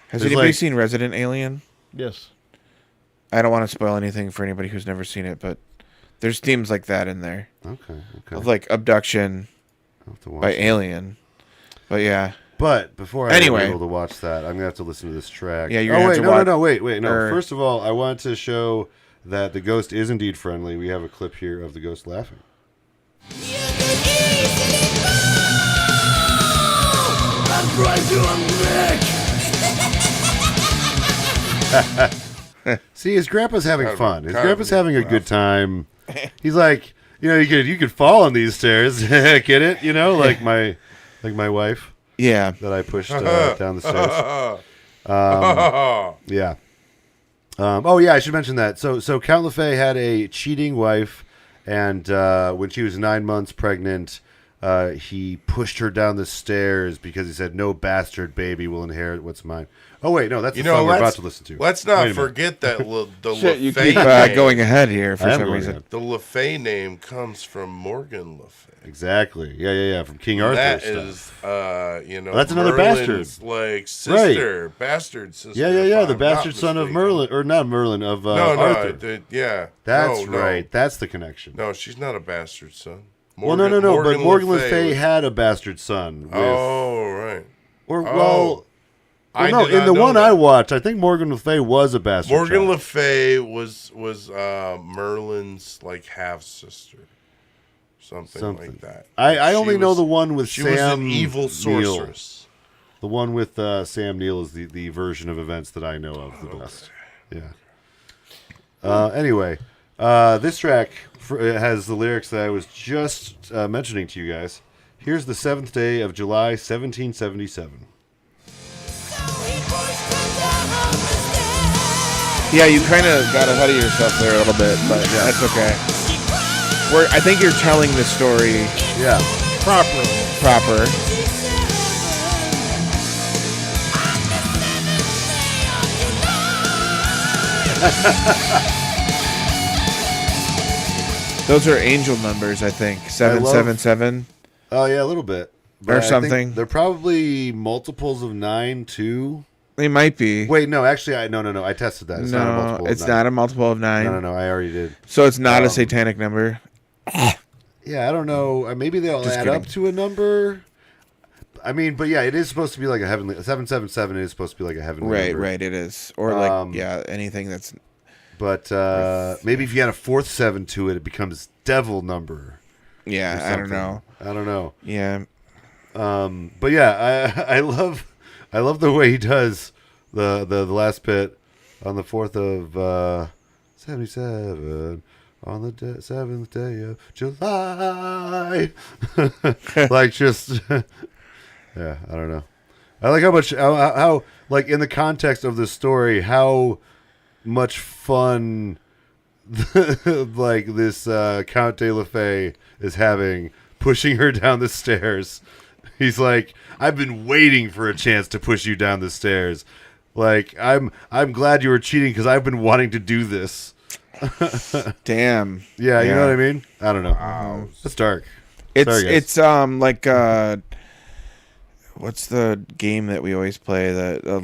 Has There's anybody like- seen Resident Alien? Yes. I don't want to spoil anything for anybody who's never seen it, but there's themes like that in there Okay. of like abduction I'll have to watch by that. alien. But yeah, But before I Anyway. am able to watch that, I'm gonna have to listen to this track. Yeah, you're gonna have wait, to watch- wait. or- First of all, I want to show that the ghost is indeed friendly. We have a clip here of the ghost laughing. See, his grandpa's having fun. His kind of grandpa's having a good time. He's like, you could fall on these stairs. Get it? Like my wife Yeah. that I pushed down the stairs. Yeah. Oh yeah, I should mention that. So Count LaFay had a cheating wife, and when she was 9 months pregnant, he pushed her down the stairs because he said, "No bastard baby will inherit what's mine." Oh wait, no, that's the song we're about to listen to. Let's not forget that the Shit, you LaFay keep name, going ahead here for I am some going reason. ahead. the LaFay name comes from Morgan Le Fay. Exactly. Yeah. From King Arthur That stuff. is, that's another Merlin's, bastard. like sister, bastard sister. Yeah. if The I'm bastard not son of mistaken. Merlin, or not Merlin, of Arthur. Yeah. That's No. right. That's the connection. No, she's not a bastard son. Well, no. But Morgan Le Fay was- had a bastard son. With, Oh, right. Well, I no, did in not the know one that. I watched, I think Morgan Le Fay was a bastard. Morgan child. Le Fay was Merlin's like half sister, something like that. I She only know was- the one with She Sam was an evil Neill. sorceress. The one with Sam Neill is the version of events that I know of the best. Yeah. Anyway, this track has the lyrics that I was just mentioning to you guys. Here's the 7th day of July, 1777. Yeah, you kind of got ahead of yourself there a little bit, but that's okay. I think you're telling the story Yeah. proper. Those are angel numbers, I think. 777. Oh yeah, a little bit. But Or I think something. they're probably multiples of 9 too. They might be. Wait, no, actually, no. I tested that. It's not a multiple. it's of 9. not a multiple of 9. No. I already did. So it's not a satanic number. Yeah, I don't know. Maybe they'll Just add kidding. up to a number. I mean, but yeah, it is supposed to be like a heavenly 777 is supposed to be like a heavenly number. Right, it is. Or like anything that's But maybe if you add a 4th 7 to it, it becomes devil number. or I don't something. know. I don't know. Yeah. But yeah, I love the way he does the last bit on the 4th of 77 on the 7th day of July. Like just yeah, I don't know. I like how like in the context of the story how much fun like this Count de La Fay is having pushing her down the stairs. He's like, I've been waiting for a chance to push you down the stairs. Like, I'm glad you were cheating because I've been wanting to do this. Damn. Yeah, you know what I mean? I don't know. That's dark. Sorry, guys. It's like what's the game that we always play, the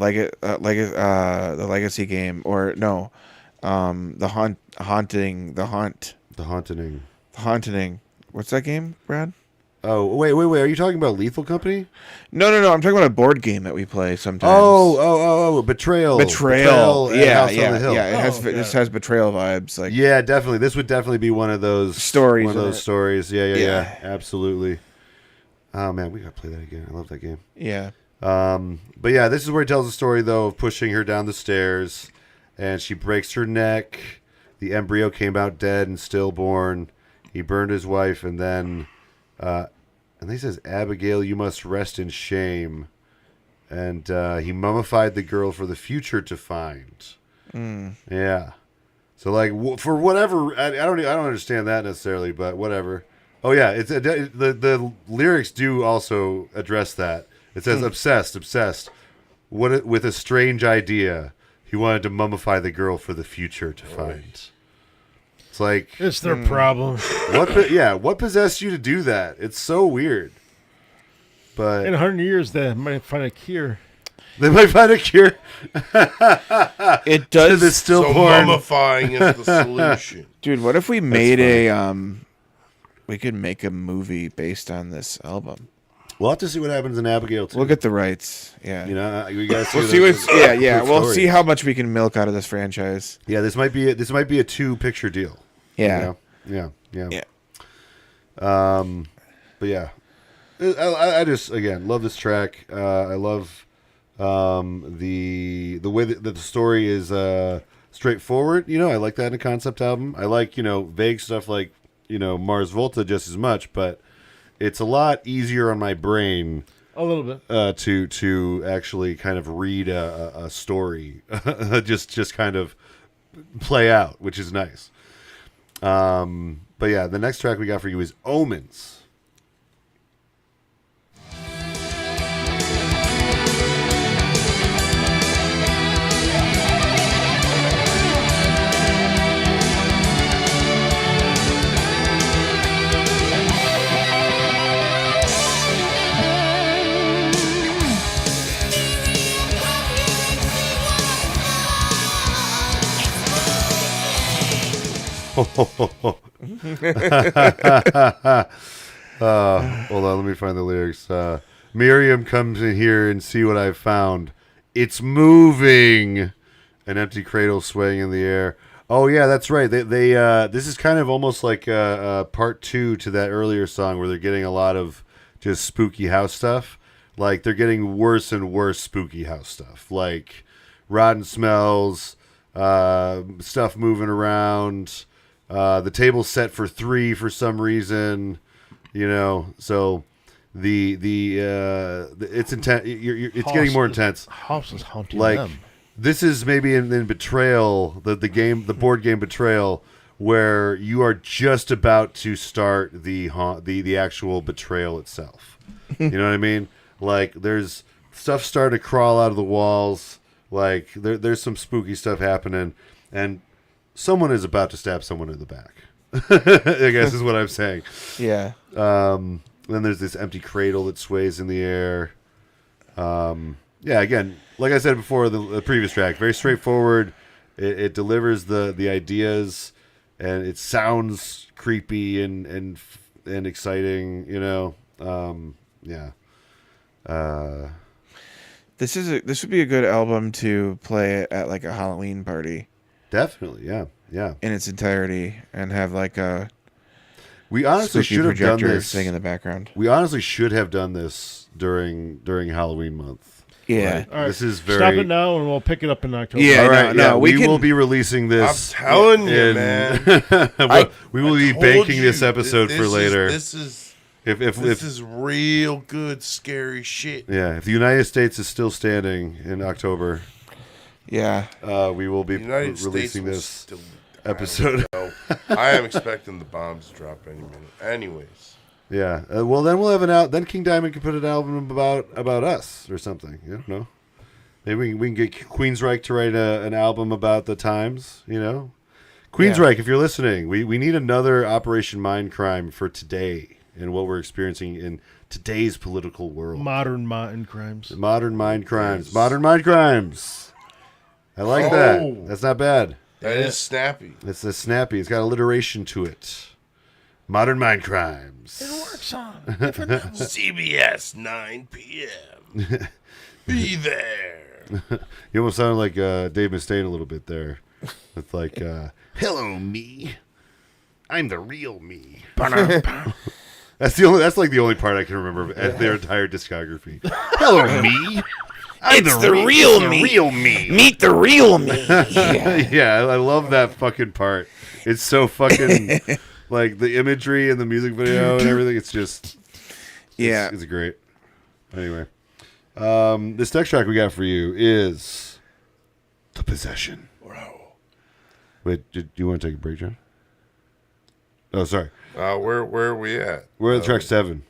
legacy game, or no, the haunting. What's that game, Brad? Oh, wait. Are you talking about Lethal Company? No. I'm talking about a board game that we play sometimes. Oh, Betrayal. Betrayal. and Yeah. House on the Hill. This has betrayal vibes. Like, Yeah, definitely. This would definitely be one of those Stories, One of those isn't it? stories. Yeah. Yeah. Absolutely. Oh man, we gotta play that again. I love that game. yeah. But yeah, this is where he tells the story though of pushing her down the stairs, and she breaks her neck. The embryo came out dead and stillborn. He burned his wife, and then, and he says, "Abigail, you must rest in shame." And he mummified the girl for the future to find. Yeah. So like for whatever, I don't understand that necessarily, but whatever. Oh yeah, it's the lyrics do also address that. It says obsessed. With a strange idea, he wanted to mummify the girl for the future to find. It's like It's their problem. what possessed you to do that? It's so weird. But In 100 years, they might find a cure. they might find a cure. It to does. this So stillborn. mummifying is the solution. Dude, what if we made we could make a movie based on this album? We'll have to see what happens in Abigail too. We'll get the rights. Yeah. You know, you guys. We'll see what's yeah. We'll stories. see how much we can milk out of this franchise. Yeah, this might be a 2-picture deal. Yeah. You know? Yeah. Yeah. But yeah, I just again love this track. I love the way that the story is straightforward. You know, I like that in a concept album. I like vague stuff like Mars Volta just as much, but it's a lot easier on my brain A little bit. to actually kind of read a story, just kind of play out, which is nice. But yeah, the next track we got for you is Omens. Hold on, let me find the lyrics. Miriam comes in here and see what I've found. It's moving. An empty cradle swaying in the air. Oh yeah, that's right. They this is kind of almost like part 2 to that earlier song where they're getting a lot of just spooky house stuff. Like they're getting worse and worse spooky house stuff. Like rotten smells, stuff moving around. The table's set for 3 for some reason, So it's intense. It's getting more intense. House is haunting like them. this is maybe in Betrayal, the board game Betrayal, where you are just about to start the actual betrayal itself. You know what I mean? Like there's stuff starting to crawl out of the walls. Like there's some spooky stuff happening, and someone is about to stab someone in the back. I guess is what I'm saying. Yeah. Then there's this empty cradle that sways in the air. Yeah, again, like I said before, the previous track, very straightforward. It delivers the ideas, and it sounds creepy and exciting. Yeah. This would be a good album to play at like a Halloween party. Definitely, yeah. In its entirety, and have like a we honestly should have done this thing in the background. We honestly should have done this during Halloween month. Yeah, right? All right. This is very. Stop it now, and we'll pick it up in October. Yeah, all right. No, we will be releasing this. I'm telling you, man. We will be banking this episode for later. This is real good, scary shit. Yeah, if the United States is still standing in October. Yeah, we will be releasing this episode. I am expecting the bombs to drop any minute. Anyways. Yeah. Well, then we'll have then King Diamond can put an album about us or something. You know? Maybe we can get Queensryche to write an album about the times. Queensryche, if you're listening, we need another Operation Mindcrime for today and what we're experiencing in today's political world. Modern mind crimes. Modern mind crimes. Modern mind crimes. I like that. That's not bad. That is snappy. It's snappy. It's got alliteration to it. Modern mind crimes. It works on CBS 9 p.m. Be there. You almost sound like Dave Mustaine a little bit there. It's like, hello, me. I'm the real me. That's like the only part I can remember of their entire discography. Hello, me. It's the real me. Real me. Meet the real me. Yeah, I love that fucking part. It's so fucking like the imagery and the music video and everything. It's just, it's great. Anyway, this next track we got for you is The Possession. Bro. Wait, do you want to take a break, John? Oh, sorry. Where are we at? We're at track 7.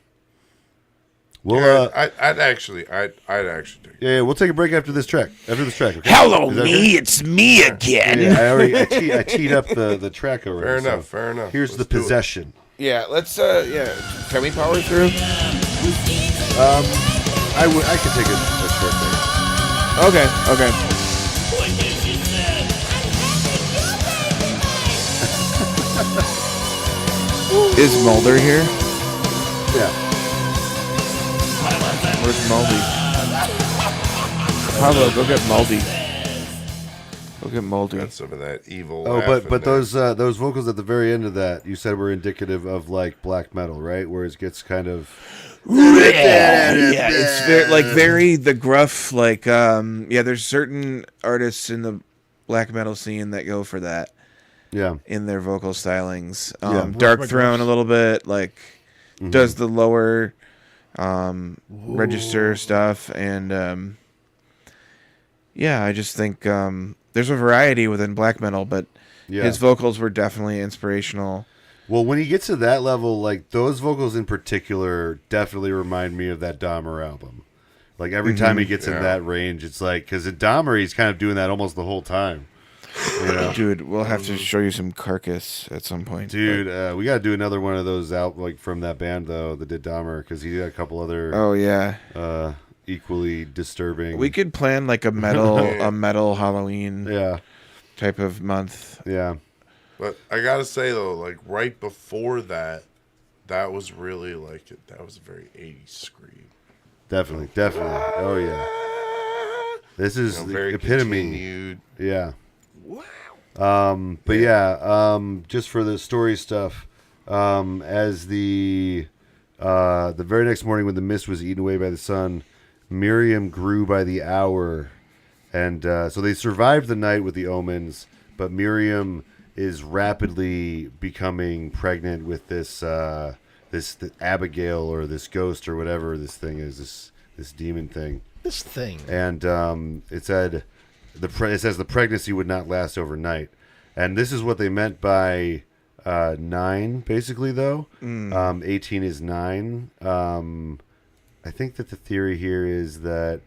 We'll, I'd actually take it. Yeah, we'll take a break after this track. Okay? Hello, me. Okay? It's me again. Yeah, I teed up the track already. Fair enough. Here's The Possession. Yeah, let's. Can we power through? I could take a short break. Okay. Is Mulder here? Yeah. Where's Muldy? Pablo, go get Muldy. Go get Muldy. Got some of that evil. Oh, but those vocals at the very end of that you said were indicative of like black metal, right? Where it gets kind of it's very the gruff there's certain artists in the black metal scene that go for that. Yeah. in their vocal stylings. Yeah. Dark My Throne gosh. a little bit, like does the lower register stuff, and yeah, I just think there's a variety within black metal, but Yeah. his vocals were definitely inspirational. Well, when he gets to that level, like those vocals in particular definitely remind me of that Dahmer album. Like every time he gets in that range, it's like, because in Dahmer, he's kind of doing that almost the whole time. You know? Dude, we'll have to show you some Carcass at some point. Dude, we got to do another one of those out, like from that band, though, that did Dahmer, because he got a couple other Oh, yeah. equally disturbing. We could plan like a metal Halloween Yeah. type of month. Yeah. But I gotta say though, like right before that, that was really like it. That was a very 80s scream. Definitely. Oh, yeah. This is the Very epitome. continued. Yeah. But yeah, just for the story stuff, as the very next morning when the mist was eaten away by the sun, Miriam grew by the hour, and so they survived the night with the omens, but Miriam is rapidly becoming pregnant with this this Abigail, or this ghost, or whatever this thing is, this demon thing. This thing. And it said it says the pregnancy would not last overnight, and this is what they meant by 9, basically. Though 18 is 9. I think that the theory here is that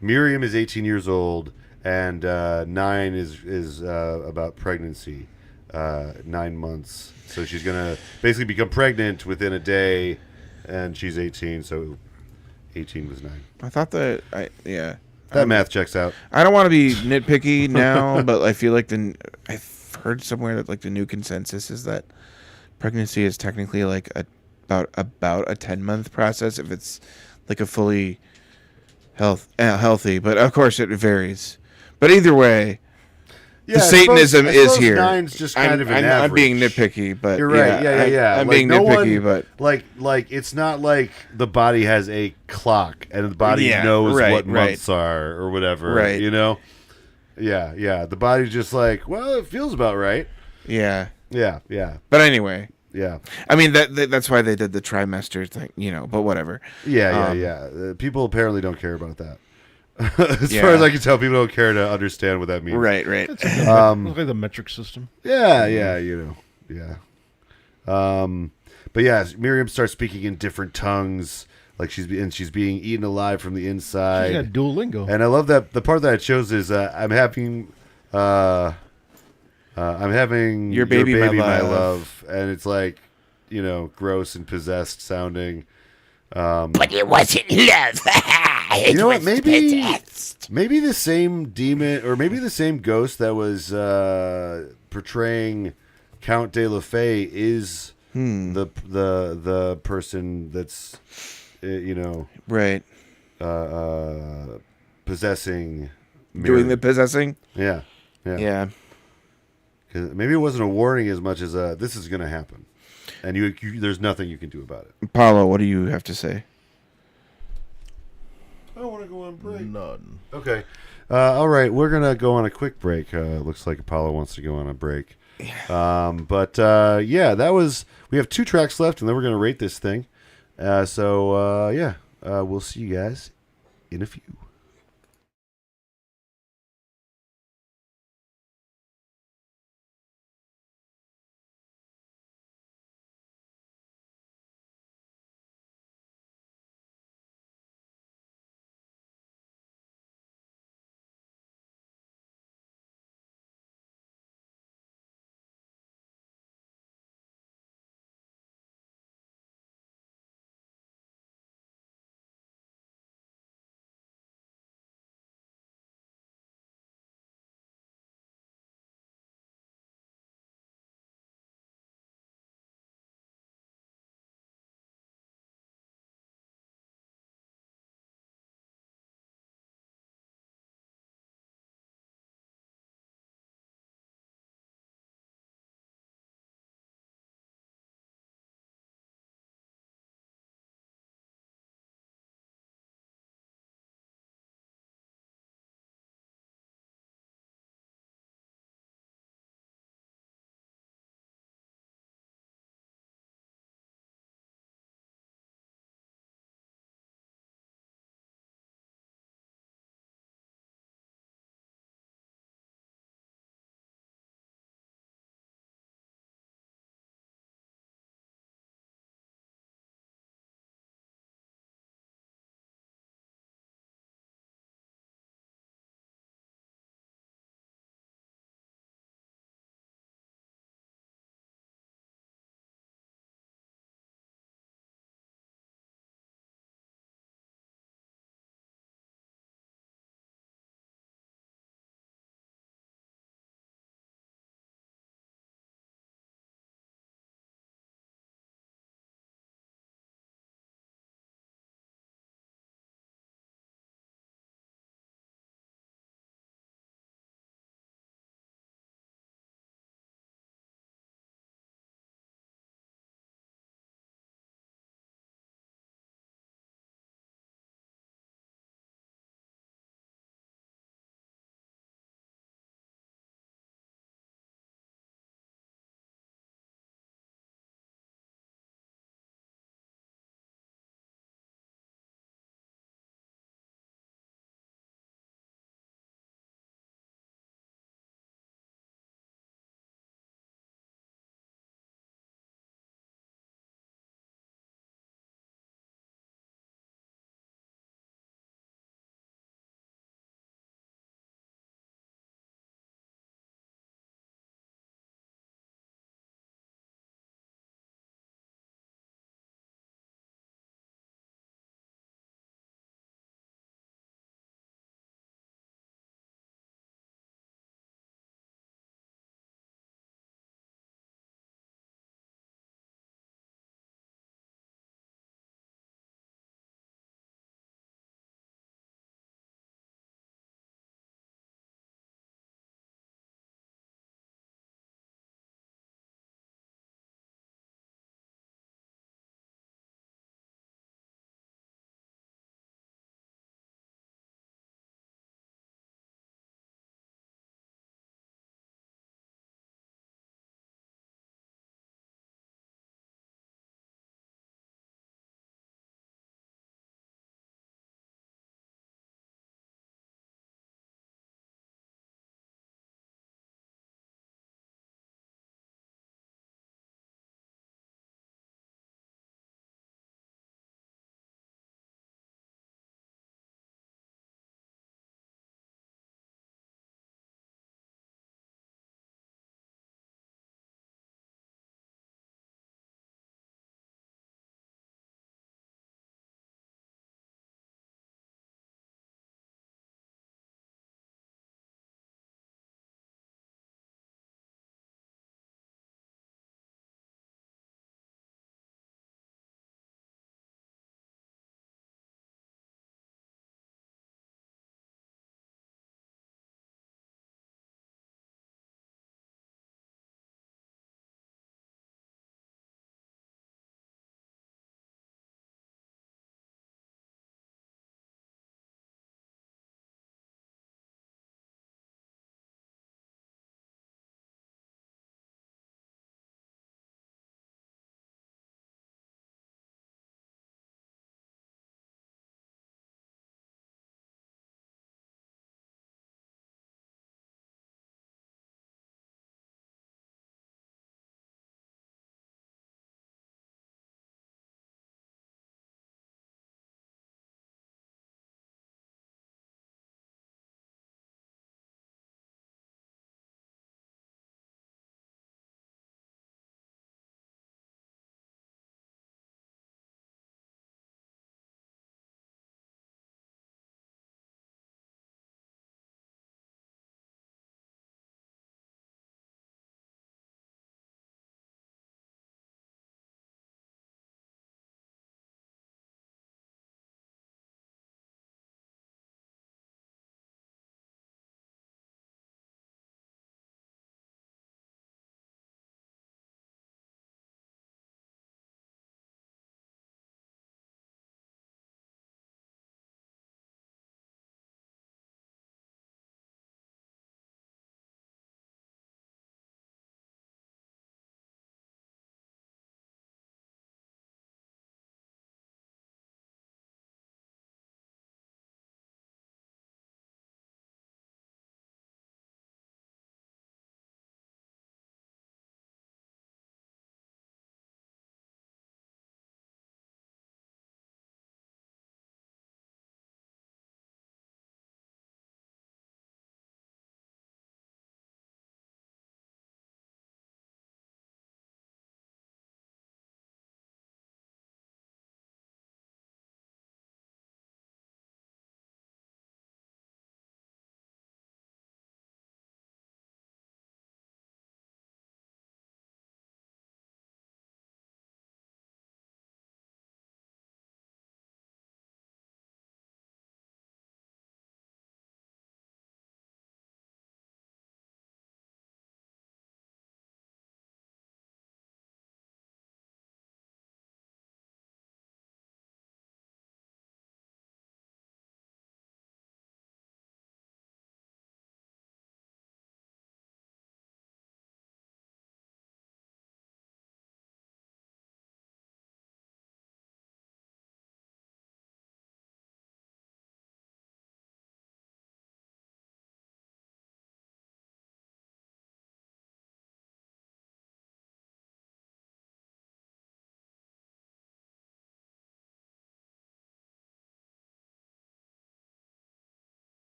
Miriam is 18 years old, and 9 is about pregnancy, 9 months. So she's gonna basically become pregnant within a day, and she's 18. So 18 was 9. I thought that, That math checks out. I don't want to be nitpicky now, but I feel like I've heard somewhere that like the new consensus is that pregnancy is technically like about a 10-month process if it's like a fully healthy, but of course it varies. But either way, the Satanism is here. 9's just kind of an average. I'm being nitpicky, but You're right. Yeah. I'm like, being no nitpicky, one, but like it's not like the body has a clock and the body knows what months are or whatever. Right. You know. Yeah. The body's just like, well, it feels about right. yeah. Yeah. But anyway, Yeah. I mean that's why they did the trimester thing, but whatever. Yeah. People apparently don't care about that. As far as I can tell, people don't care to understand what that means. Right. Looks like the metric system. Yeah. But yeah, Miriam starts speaking in different tongues, like she's being eaten alive from the inside. She's got Duolingo. And I love that the part that I chose is I'm having your baby my love, and it's like, gross and possessed sounding. But it wasn't love. You know what? Maybe the same demon, or maybe the same ghost that was portraying Count de la Fey is the person that's Right. possessing, Doing the possessing. Yeah. 'Cause maybe it wasn't a warning as much as this is going to happen, and you there's nothing you can do about it. Paulo, what do you have to say? I don't want to go on break. None. Okay. All right, we're gonna go on a quick break. Looks like Apollo wants to go on a break. But that was. We have 2 tracks left, and then we're gonna rate this thing. We'll see you guys in a few.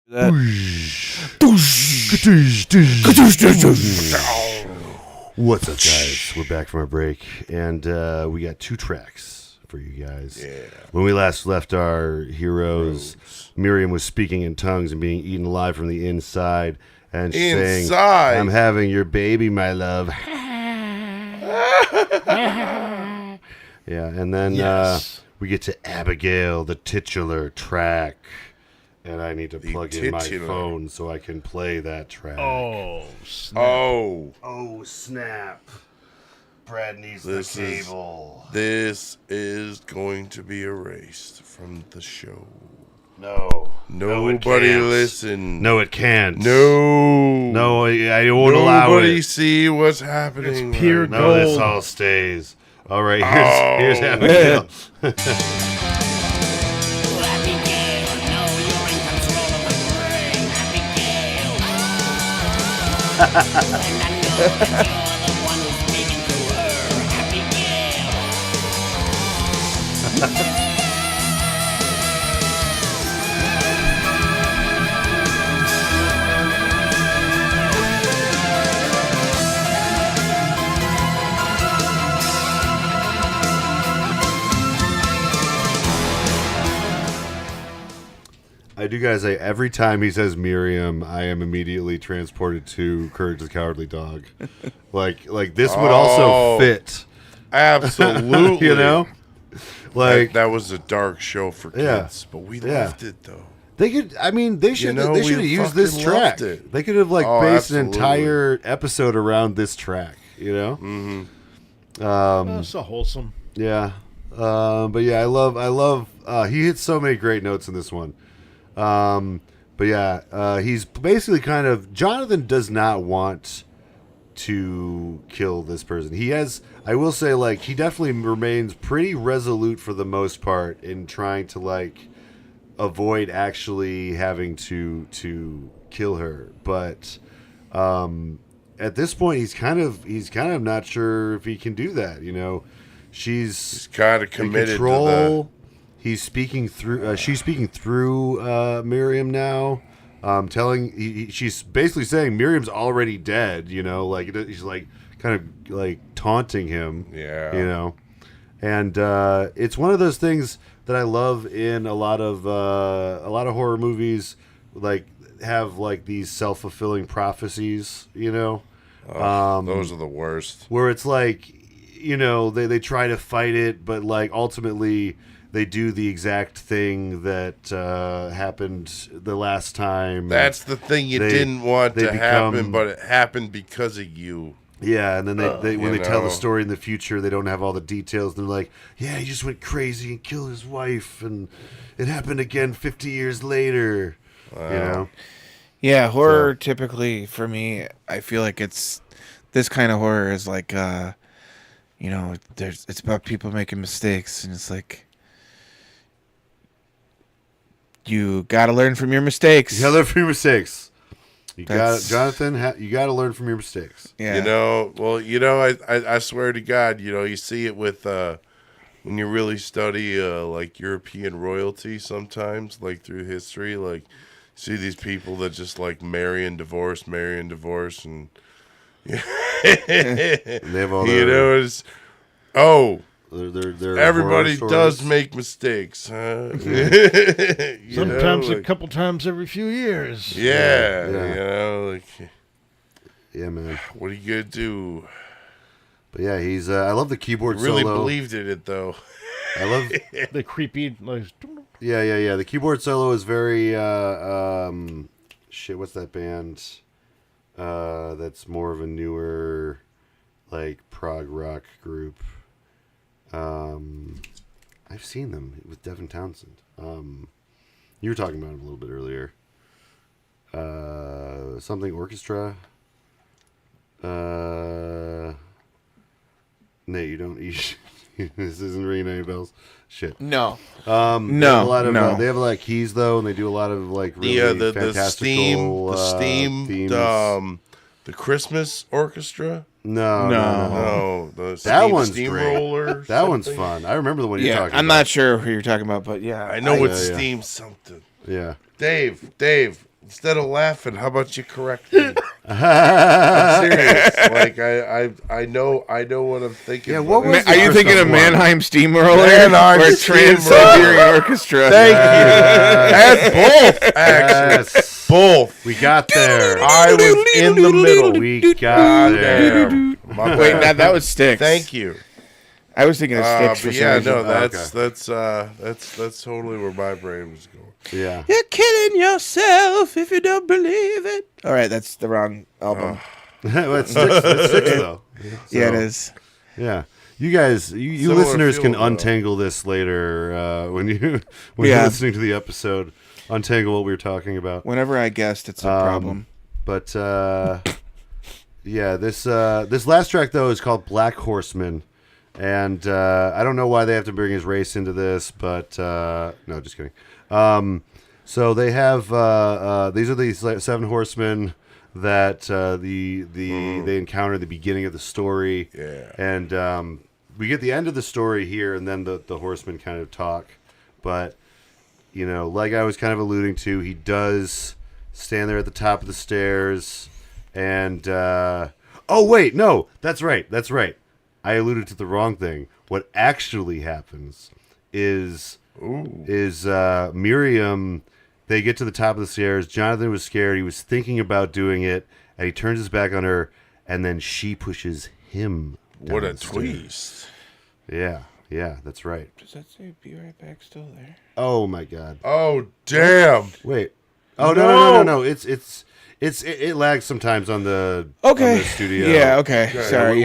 What's up, guys? We're back from our break, and we got 2 tracks for you guys. Yeah. When we last left our heroes, Miriam was speaking in tongues and being eaten alive from the inside, and saying, "I'm having your baby, my love." Yeah, and then we get to Abigail, the titular track. And I need to plug in my phone so I can play that track. Oh, snap. Oh, snap. Brad needs the cable. This is going to be erased from the show. No. Nobody listen. No, it can't. No, I won't allow it. Nobody see what's happening. It's pure No, gold. this all stays. All right, here's Abigail. I do gotta say, every time he says Miriam, I am immediately transported to Courage the Cowardly Dog. like this would also fit. Absolutely. You know? Like that was a dark show for kids, but we loved it though. They could. I mean, they should. They should have used this track. They could have based an entire episode around this track. You know. Mm-hmm. So wholesome. Yeah. But yeah, I love. He hits so many great notes in this one. But yeah, he's basically kind of. Jonathan does not want to kill this person. He has. I will say, he definitely remains pretty resolute for the most part in trying to avoid actually having to kill her. But at this point, he's kind of not sure if he can do that. You know, he's kind of committed in control. to He's speaking through. She's speaking through Miriam now. She's basically saying Miriam's already dead. You know, he's kind of taunting him. Yeah. You know, and it's one of those things that I love in a lot of horror movies, have these self-fulfilling prophecies. You know, those are the worst. where it's they try to fight it, but ultimately they do the exact thing that happened the last time. That's the thing you didn't want to happen, but it happened because of you. Yeah, and then when they tell the story in the future, they don't have all the details. They're like, yeah, he just went crazy and killed his wife, and it happened again 50 years later. Wow. You know? Yeah, horror typically, for me, I feel like it's... This kind of horror is it's about people making mistakes, and it's you gotta learn from your mistakes. You gotta learn from your mistakes. Jonathan, you gotta learn from your mistakes. Yeah. I swear to God, you see it with when you really study European royalty sometimes, through history, see these people that just marry and divorce, and they have all their, their everybody does make mistakes, huh? Sometimes a couple times every few years. Yeah. Yeah, man. What are you gonna do? But yeah, he's. I love the keyboard really solo. Believed in it though. I love the creepy. Yeah. The keyboard solo is very. What's that band? That's more of a newer, prog rock group. I've seen them with Devin Townsend. You were talking about him a little bit earlier. Something Orchestra. Nate, you don't eat. This isn't ringing any bells. Shit. No. No. They have keys though, and they do a lot of really fantastical themes. The Christmas Orchestra. No. That one's Steamroller. Great. That one's fun. I remember the one you're talking about. I'm not sure who you're talking about, but yeah. I know it's Steam something. Yeah. Dave, Instead of laughing, how about you correct me? I'm serious. Like I know what I'm thinking. Yeah, what was Are you thinking of Mannheim Steamroller Mannheim or Trans-Siberian Orchestra? Thank you. That's both, actually. Yes. Both. We got there. I was in the middle. We got there. Damn. My Wait, bad. that was Styx. Thank you. I was thinking of Styx for But some yeah, reason. no, that's totally where my brain was going. Yeah. You're killing yourself if you don't believe it. All right, that's the wrong album. Well, it's six though. Yeah, it So, is. Yeah. You guys, you Similar listeners feel, can though. untangle this later when you're Yeah. listening to the episode. Untangle what we were talking about. Whenever I guessed, it's a problem. But yeah, this last track though is called Black Horseman, and I don't know why they have to bring his race into this, but no, just kidding. So they have these are these seven horsemen that they encounter at the beginning of the story. Yeah. And we get the end of the story here, and then the horsemen kind of talk. But you know, like I was kind of alluding to, he does stand there at the top of the stairs, and oh wait, no, that's right. I alluded to the wrong thing. What actually happens is Miriam. They get to the top of the stairs. Jonathan was scared. He was thinking about doing it, and he turns his back on her, and then she pushes him down What a the stairs. twist. Yeah, that's right. Does that say "Be Right Back" still there? Oh my God. Oh, damn. Wait. Oh no. It lags sometimes on the Okay. on the studio. Yeah. Okay. Sorry.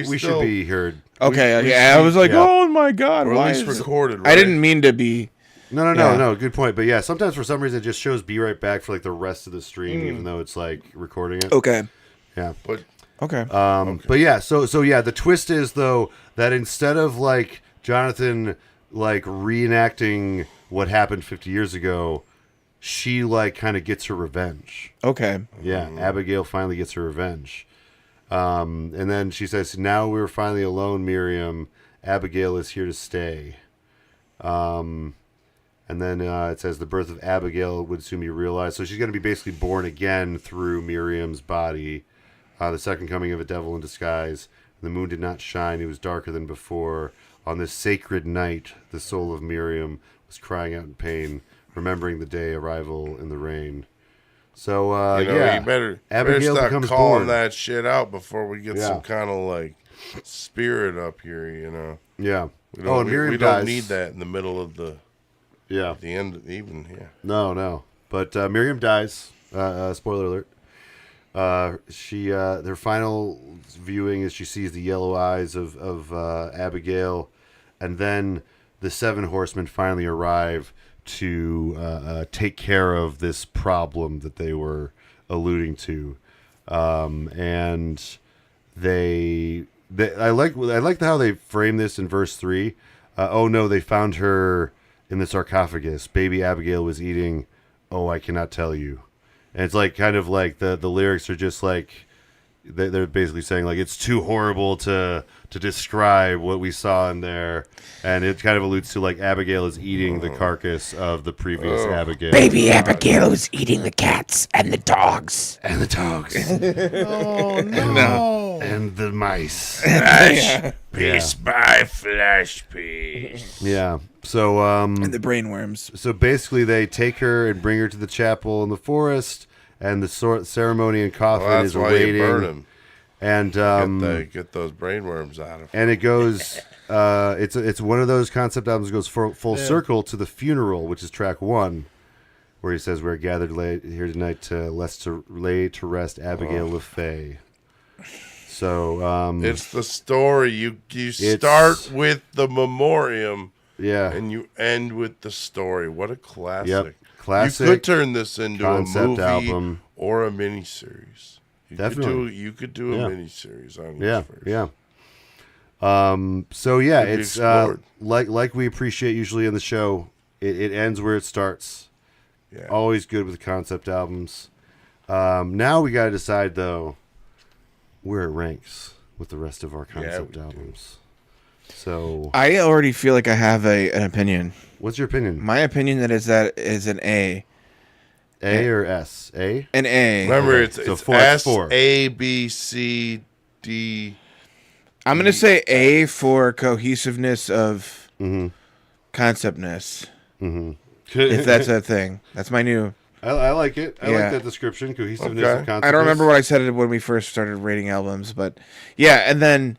We should still- be heard. Okay. I was like, yeah. oh my God. Or at Why least is it-" recorded, I right? didn't mean to be. No. Good point. But yeah, sometimes for some reason it just shows "Be Right Back" for like the rest of the stream, even though it's like recording it. Okay. Yeah. But Okay. But yeah, so yeah, the twist is though that instead of like Jonathan like reenacting what happened 50 years ago, she like kind of gets her revenge. Okay. Yeah, Abigail finally gets her revenge. And then she says, "Now we're finally alone, Miriam. Abigail is here to stay." And then it says the birth of Abigail would soon be realized. So she's going to be basically born again through Miriam's body. The second coming of a devil in disguise. The moon did not shine. It was darker than before. On this sacred night, the soul of Miriam was crying out in pain, remembering the day arrival in the rain. So, you know, yeah. you better Abigail start becomes calling born. that shit out before we get Yeah. some kind of like spirit up here, you know. Yeah. We don't, and Miriam we dies. don't need that in the middle of the end, even, yeah. No. But Miriam dies. Spoiler alert. Their final viewing is she sees the yellow eyes of Abigail, and then the seven horsemen finally arrive to take care of this problem that they were alluding to, and I like how they frame this in verse 3. Oh no, they found her in the sarcophagus. Baby Abigail was eating. Oh, I cannot tell you. And it's like kind of like the lyrics are just like they're basically saying like it's too horrible to describe what we saw in there, and it kind of alludes to like Abigail is eating the carcass of the previous Abigail. Baby Abigail was eating the cats and the dogs. And the dogs. Oh no! And the mice. Piece by flesh piece. Yeah. So And the brainworms. so basically they take her and bring her to the chapel in the forest, and the ceremony and coffin Well, that's is why awaiting. you burn him. And Get those brainworms out of him. and it goes it's one of those concept albums that goes full circle to the funeral, which is track 1, where he says we're gathered here tonight to lay to rest Abigail LaFay. So It's the story. You start with the memoriam, yeah, and you end with the story. What a classic! Yep. Classic You could turn this into a concept movie album. or a miniseries. Definitely. You could do a Yeah. miniseries on yeah, each verse. yeah. So yeah, Could be it's explored. like we appreciate usually in the show. It ends where it starts. Yeah. Always good with concept albums. Now we got to decide though where it ranks with the rest of our concept we do. albums. So, I already feel like I have an opinion. what's your opinion? My opinion is that is an A. A or S? A? An A. Remember, Okay. it's So it's four, it's S four. A B C D. I'm gonna say A for cohesiveness of Mm-hmm. conceptness. Mm-hmm. If that's a thing, that's my new. I like it. I Yeah. like that description. Cohesiveness Okay. and conceptness. I don't remember what I said when we first started rating albums, but yeah, and then,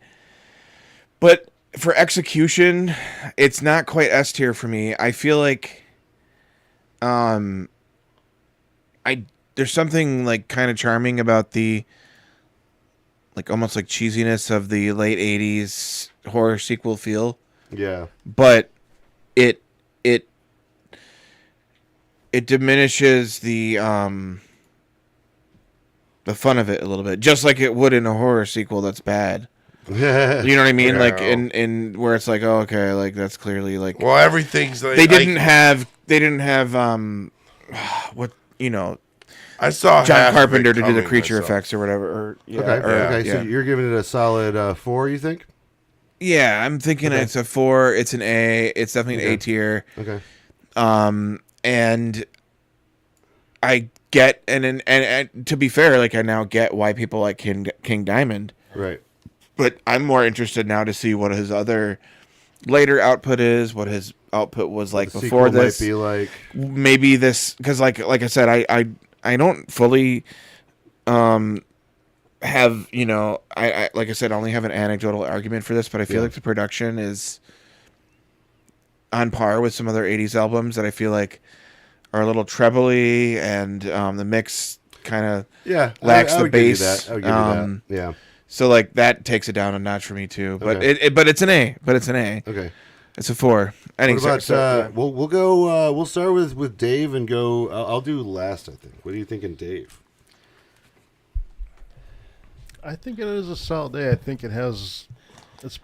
but for execution, it's not quite S tier for me. I feel like, there's something like kind of charming about the, like almost like cheesiness of the late '80s horror sequel feel, Yeah. but it diminishes the fun of it a little bit, just like it would in a horror sequel that's bad. You know what I mean? Yeah. Like in where it's like, oh, okay, like that's clearly like Well, everything's like they didn't have what I saw John half of it Carpenter to do the coming creature myself. effects or whatever. Or, yeah, Okay. or, Okay. yeah. So you're giving it a solid 4, you think? Yeah, I'm thinking Okay. it's a 4. It's an A. It's definitely an A Okay. tier. Okay. And I get and to be fair, like I now get why people like King Diamond, Right. but I'm more interested now to see what his other later output is, what his output was like The before sequel this. might be like. Maybe this, because like I said, I don't fully have, I like I said, I only have an anecdotal argument for this, but I feel Yeah. like the production is on par with some other 80s albums that I feel like are a little trebly, and the mix kind of Yeah. lacks I the would give you bass. that. I would give you that. Yeah. So like that takes it down a notch for me too. But Okay. but it's an A. But it's an A. Okay. It's a 4. I think What about so, yeah. we'll go we'll start with Dave and go I'll do last, I think. What are you thinking, Dave? I think it is a solid A. I think it has it's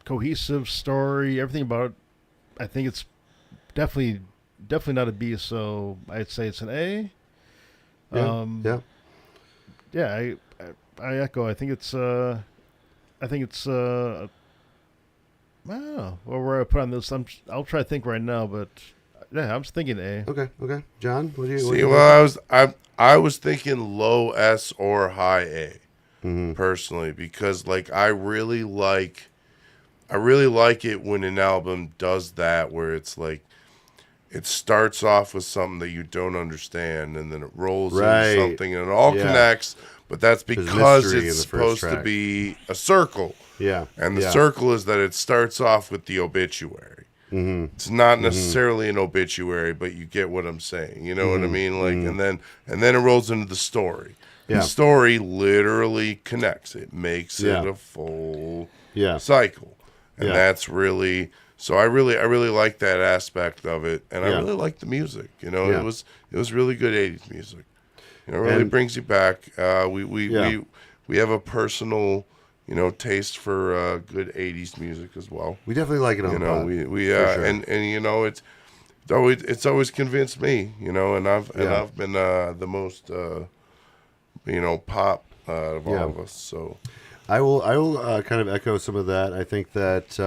cohesive story, everything about it. I think it's definitely not a B, so I'd say it's an A. Yeah. Yeah. Yeah, I echo. I think it's I don't know where I put on this. I'll try to think right now, but yeah, I'm just thinking A. Okay. Okay. John, what do you See, well, I was thinking low S or high A, Mm-hmm. personally, because like I really like it when an album does that, where it's like it starts off with something that you don't understand, and then it rolls Right. into something, and it all Yeah. connects. But that's There's because mystery in it's the first supposed to track. be a circle, Yeah. and the yeah. circle is that it starts off with the obituary. Mm-hmm. It's not necessarily an obituary, but you get what I'm saying. You know what I mean? Like, and then it rolls into the story. Yeah. The story literally connects. It makes Yeah. it a full Yeah. cycle, and Yeah. that's really. So I really like that aspect of it, and I Yeah. really like the music. Yeah. It was really good '80s music. It really And- brings you back. Yeah. We have a personal, taste for good '80s music as well. We definitely like it on the pod. We for sure. and it's always convinced me, and I've been the most pop of Yeah. all of us. So I will kind of echo some of that. I think that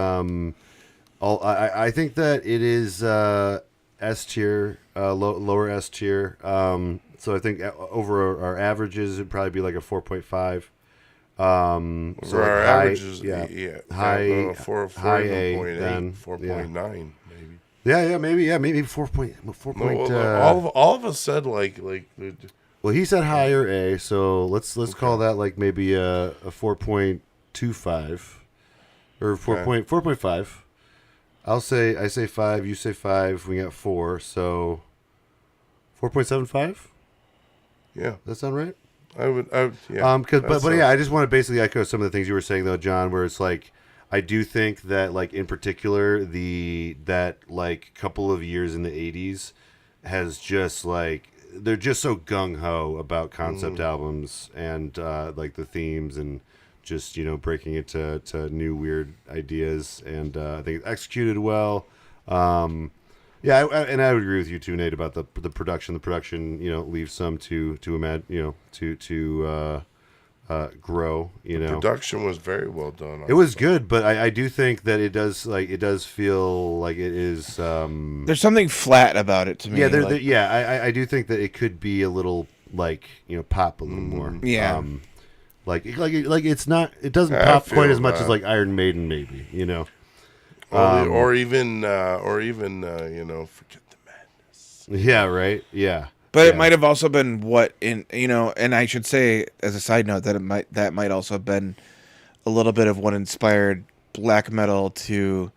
I think that it is S tier, lower S tier. So I think over our averages it'd probably be like a 4.5. So for like our high, averages, high, high A, 4.8, then, 4.9 maybe. maybe 4 No, point. all of us said like Well, he said higher A, so let's call that like maybe a 4.25 or 4.5. I say 5, you say 5, we got 4, so 4.75? yeah. That sound right? I would yeah. But yeah, I just want to basically echo some of the things you were saying though, John, where it's like I do think that like in particular that like couple of years in the 80s has just like they're just so gung ho about concept albums and like the themes and just breaking it to new weird ideas, and I think it's executed well. Yeah, and I would agree with you too, Nate, about the production. The production leaves some to imagine, grow. You know, production was very well done. it was good, but I do think that it does feel like it is. There's something flat about it to me. Yeah, I do think that it could be a little pop a little more. Yeah. Like it's not. It doesn't I pop feel quite as much that. as like Iron Maiden, maybe. You know. or even forget the madness. Yeah. Right. Yeah. But Yeah. it might have also been and I should say as a side note that might also have been a little bit of what inspired black metal to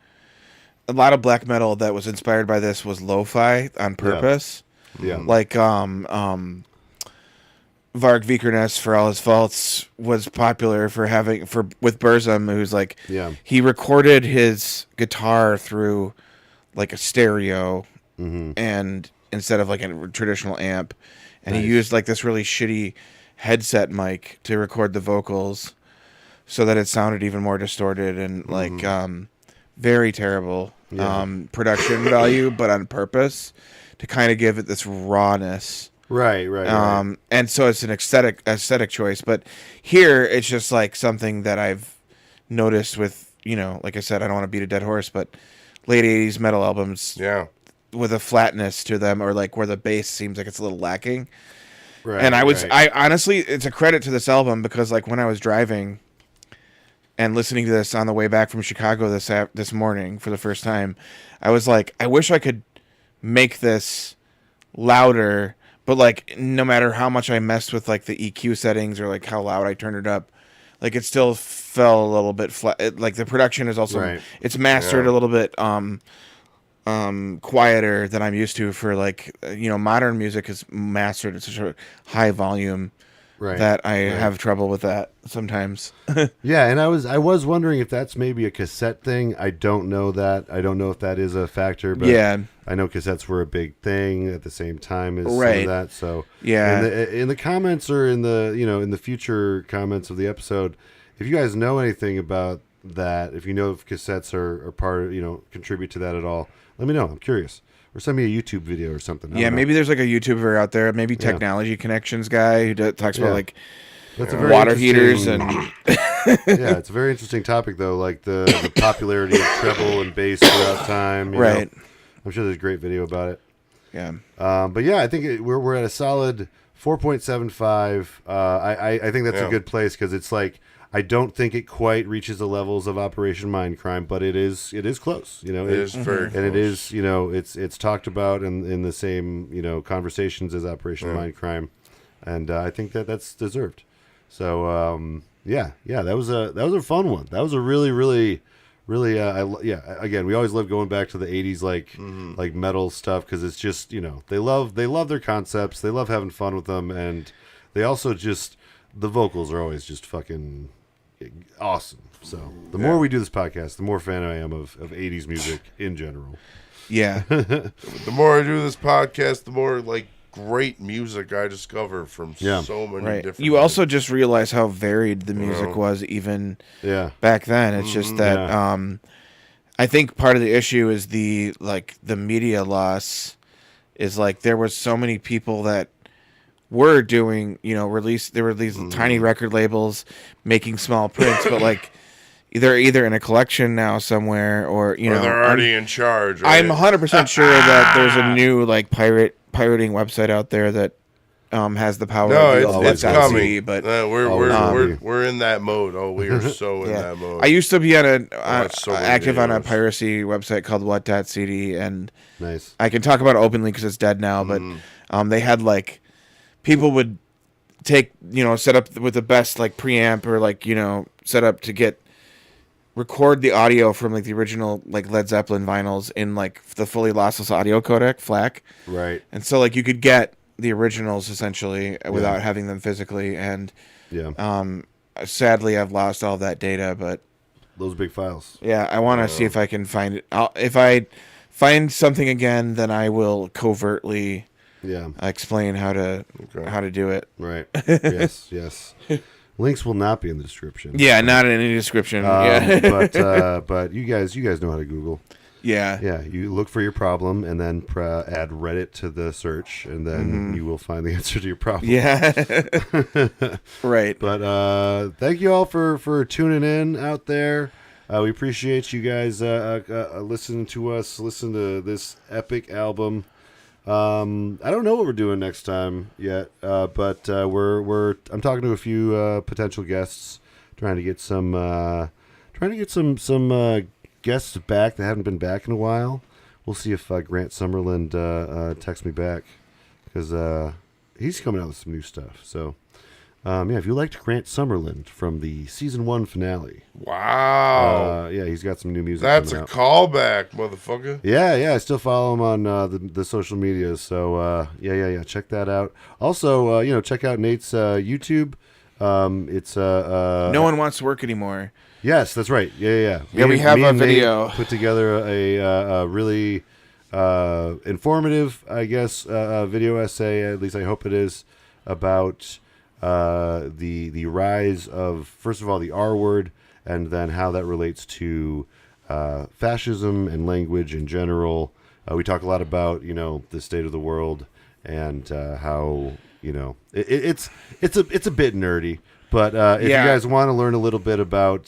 a lot of black metal that was inspired by this was lo-fi on purpose. Yeah. Like Varg Vikernes, for all his faults, was popular with Burzum, who's like he recorded his guitar through like a stereo and instead of like a traditional amp, and he used like this really shitty headset mic to record the vocals so that it sounded even more distorted and like very terrible production value, but on purpose to kind of give it this rawness. Right. And so it's an aesthetic choice, but here it's just like something that I've noticed with, like I said, I don't want to beat a dead horse, but late 80s metal albums with a flatness to them, or like where the bass seems like it's a little lacking. Right. And I honestly, it's a credit to this album because like when I was driving and listening to this on the way back from Chicago this morning for the first time, I was like, I wish I could make this louder, but like no matter how much I messed with like the EQ settings or like how loud I turned it up, like it still fell a little bit flat. Like the production is also it's mastered a little bit quieter than I'm used to for like modern music is mastered at such a high volume that I have trouble with that sometimes. Yeah, and I was wondering if that's maybe a cassette thing. I don't know that. I don't know if that is a factor, but I know cassettes were a big thing at the same time as some of that. So in the comments or in the in the future comments of the episode, if you guys know anything about that, if you know if cassettes are part of, contribute to that at all, let me know. I'm curious. Or send me a YouTube video or something. Yeah, maybe there's like a YouTuber out there, maybe Technology Connections guy who talks about like that's a very water heaters and yeah, it's a very interesting topic though, like the popularity of treble and bass throughout time. You know. I'm sure there's a great video about it. Yeah. But yeah, I think we're at a solid 4.75. I think that's a good place because it's like I don't think it quite reaches the levels of Operation Mindcrime, but it is close. It is very close. And it is it's talked about in the same conversations as Operation Mindcrime, and I think that's deserved. So that was a fun one. That was a really again, we always love going back to the 80s like metal stuff because it's just they love their concepts, they love having fun with them, and they also just the vocals are always just fucking awesome. So the more we do this podcast, the more fan I am of 80s music in general. Yeah. The more I do this podcast, the more like great music I discover from so many different You also just realize how varied the music was even back then. It's just that I think part of the issue is the media loss is like there was so many people that were doing, there were these tiny record labels making small prints, but like they're either in a collection now somewhere or they're already in charge. Right? I'm 100% sure that there's a new like pirating website out there that has the power. It's coming. CD, but we're in that mode. Oh, we are so in that mode. I used to be active on a piracy website called what.cd, and nice. I can talk about it openly because it's dead now. But they had like people would take set up with the best like preamp or like set up to record the audio from like the original like Led Zeppelin vinyls in like the fully lossless audio codec FLAC. Right. And so like you could get the originals essentially without having them physically, and sadly I've lost all that data, but those big files. Yeah, I want to see if I can find it. If I find something again, then I will covertly explain how to do it. Right. Yes. Links will not be in the description. Yeah, not in any description. But you guys know how to Google. Yeah, you look for your problem and then add Reddit to the search, and then you will find the answer to your problem. Yeah. Right. But thank you all for tuning in out there. We appreciate you guys listening to us, listen to this epic album. I don't know what we're doing next time yet, but I'm talking to a few potential guests, trying to get some guests back that haven't been back in a while. We'll see if Grant Summerland texts me back, because he's coming out with some new stuff. So, if you liked Grant Summerland from the season 1 finale, wow, he's got some new music. That's coming a out. callback, motherfucker. Yeah, I still follow him on the social medias. So check that out. Also, check out Nate's YouTube. It's No One Wants to Work Anymore. Yes, that's right. Yeah. Yeah, we have a video. Nate put together a really informative, I guess, video essay. At least I hope it is, about the rise of, first of all, the R word, and then how that relates to fascism and language in general. We talk a lot about the state of the world and how it's a bit nerdy. But if you guys want to learn a little bit about,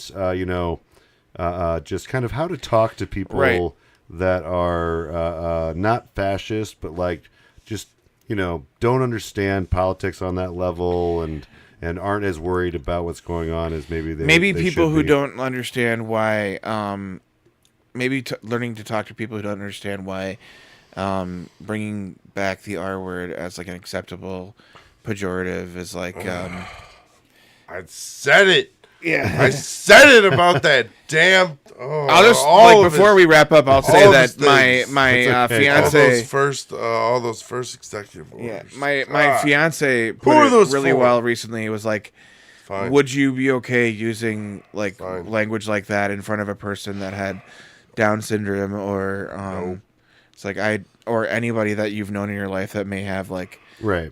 just kind of how to talk to people that are not fascist, but just don't understand politics on that level and aren't as worried about what's going on as maybe people who should be. don't understand why. Learning to talk to people who don't understand why bringing back the R word as an acceptable pejorative is I said it. Yeah, I said it about that damn. I'll just before we wrap up, I'll say that my fiance all those first executive orders. Yeah, my fiance put it really well recently. It was Fine. would you be okay using language like that in front of a person that had Down syndrome or No. it's or anybody that you've known in your life that may have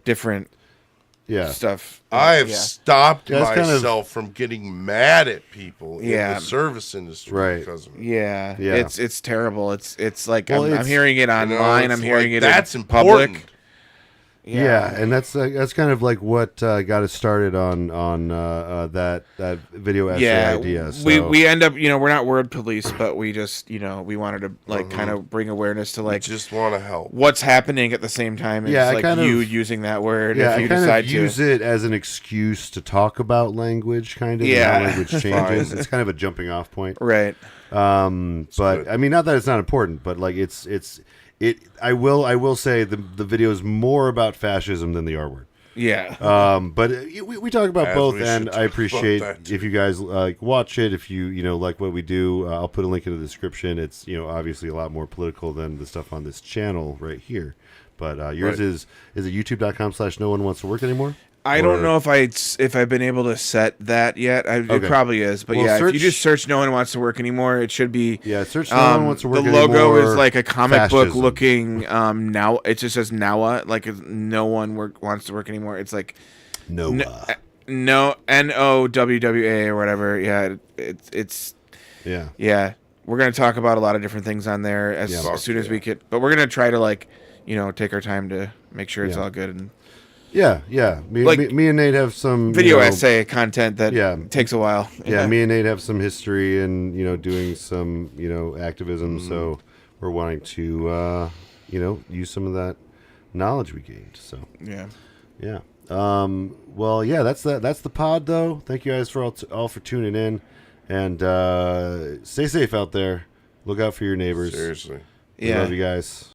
different stuff. I have stopped Yeah, it's myself from getting mad at people in the service industry because of it. Yeah. Yeah. It's terrible. It's Well, I'm hearing it online. it's I'm hearing it that's in important. public. Yeah, and that's kind of what got us started on that video essay idea. So. We end up we're not word police, but we just we wanted to kind of bring awareness to We just want to help. what's happening at the same time as using that word. Yeah, if you I kind decide of to use it as an excuse to talk about language, kind of, and how language changes. It's kind of a jumping off point, right? But I mean, not that it's not important, but I will say the video is more about fascism than the R word. Yeah. But we talk about As both, we and should I talk appreciate about that, if you guys watch it. If you like what we do, I'll put a link in the description. It's obviously a lot more political than the stuff on this channel right here. But yours is it youtube.com/no one wants to work anymore? I don't know if I've been able to set that yet. It probably is, but Well, if you just search "No One Wants to Work Anymore," it should be. Yeah, search "No One Wants to Work The Anymore." logo is like a comic book fascism. looking. Now it just says "Nawa," no one wants to work anymore. It's No. no NOWWA or whatever. Yeah, it's Yeah. yeah. We're gonna talk about a lot of different things on there as soon as we can, but we're gonna try to take our time to make sure it's all good and. Yeah. Me and Nate have some Video essay content that takes a while. Yeah, me and Nate have some history in doing some activism, so we're wanting to use some of that knowledge we gained. So yeah. Well, yeah, that's the pod though. Thank you guys for all for tuning in, and stay safe out there. Look out for your neighbors. Seriously. We love you guys.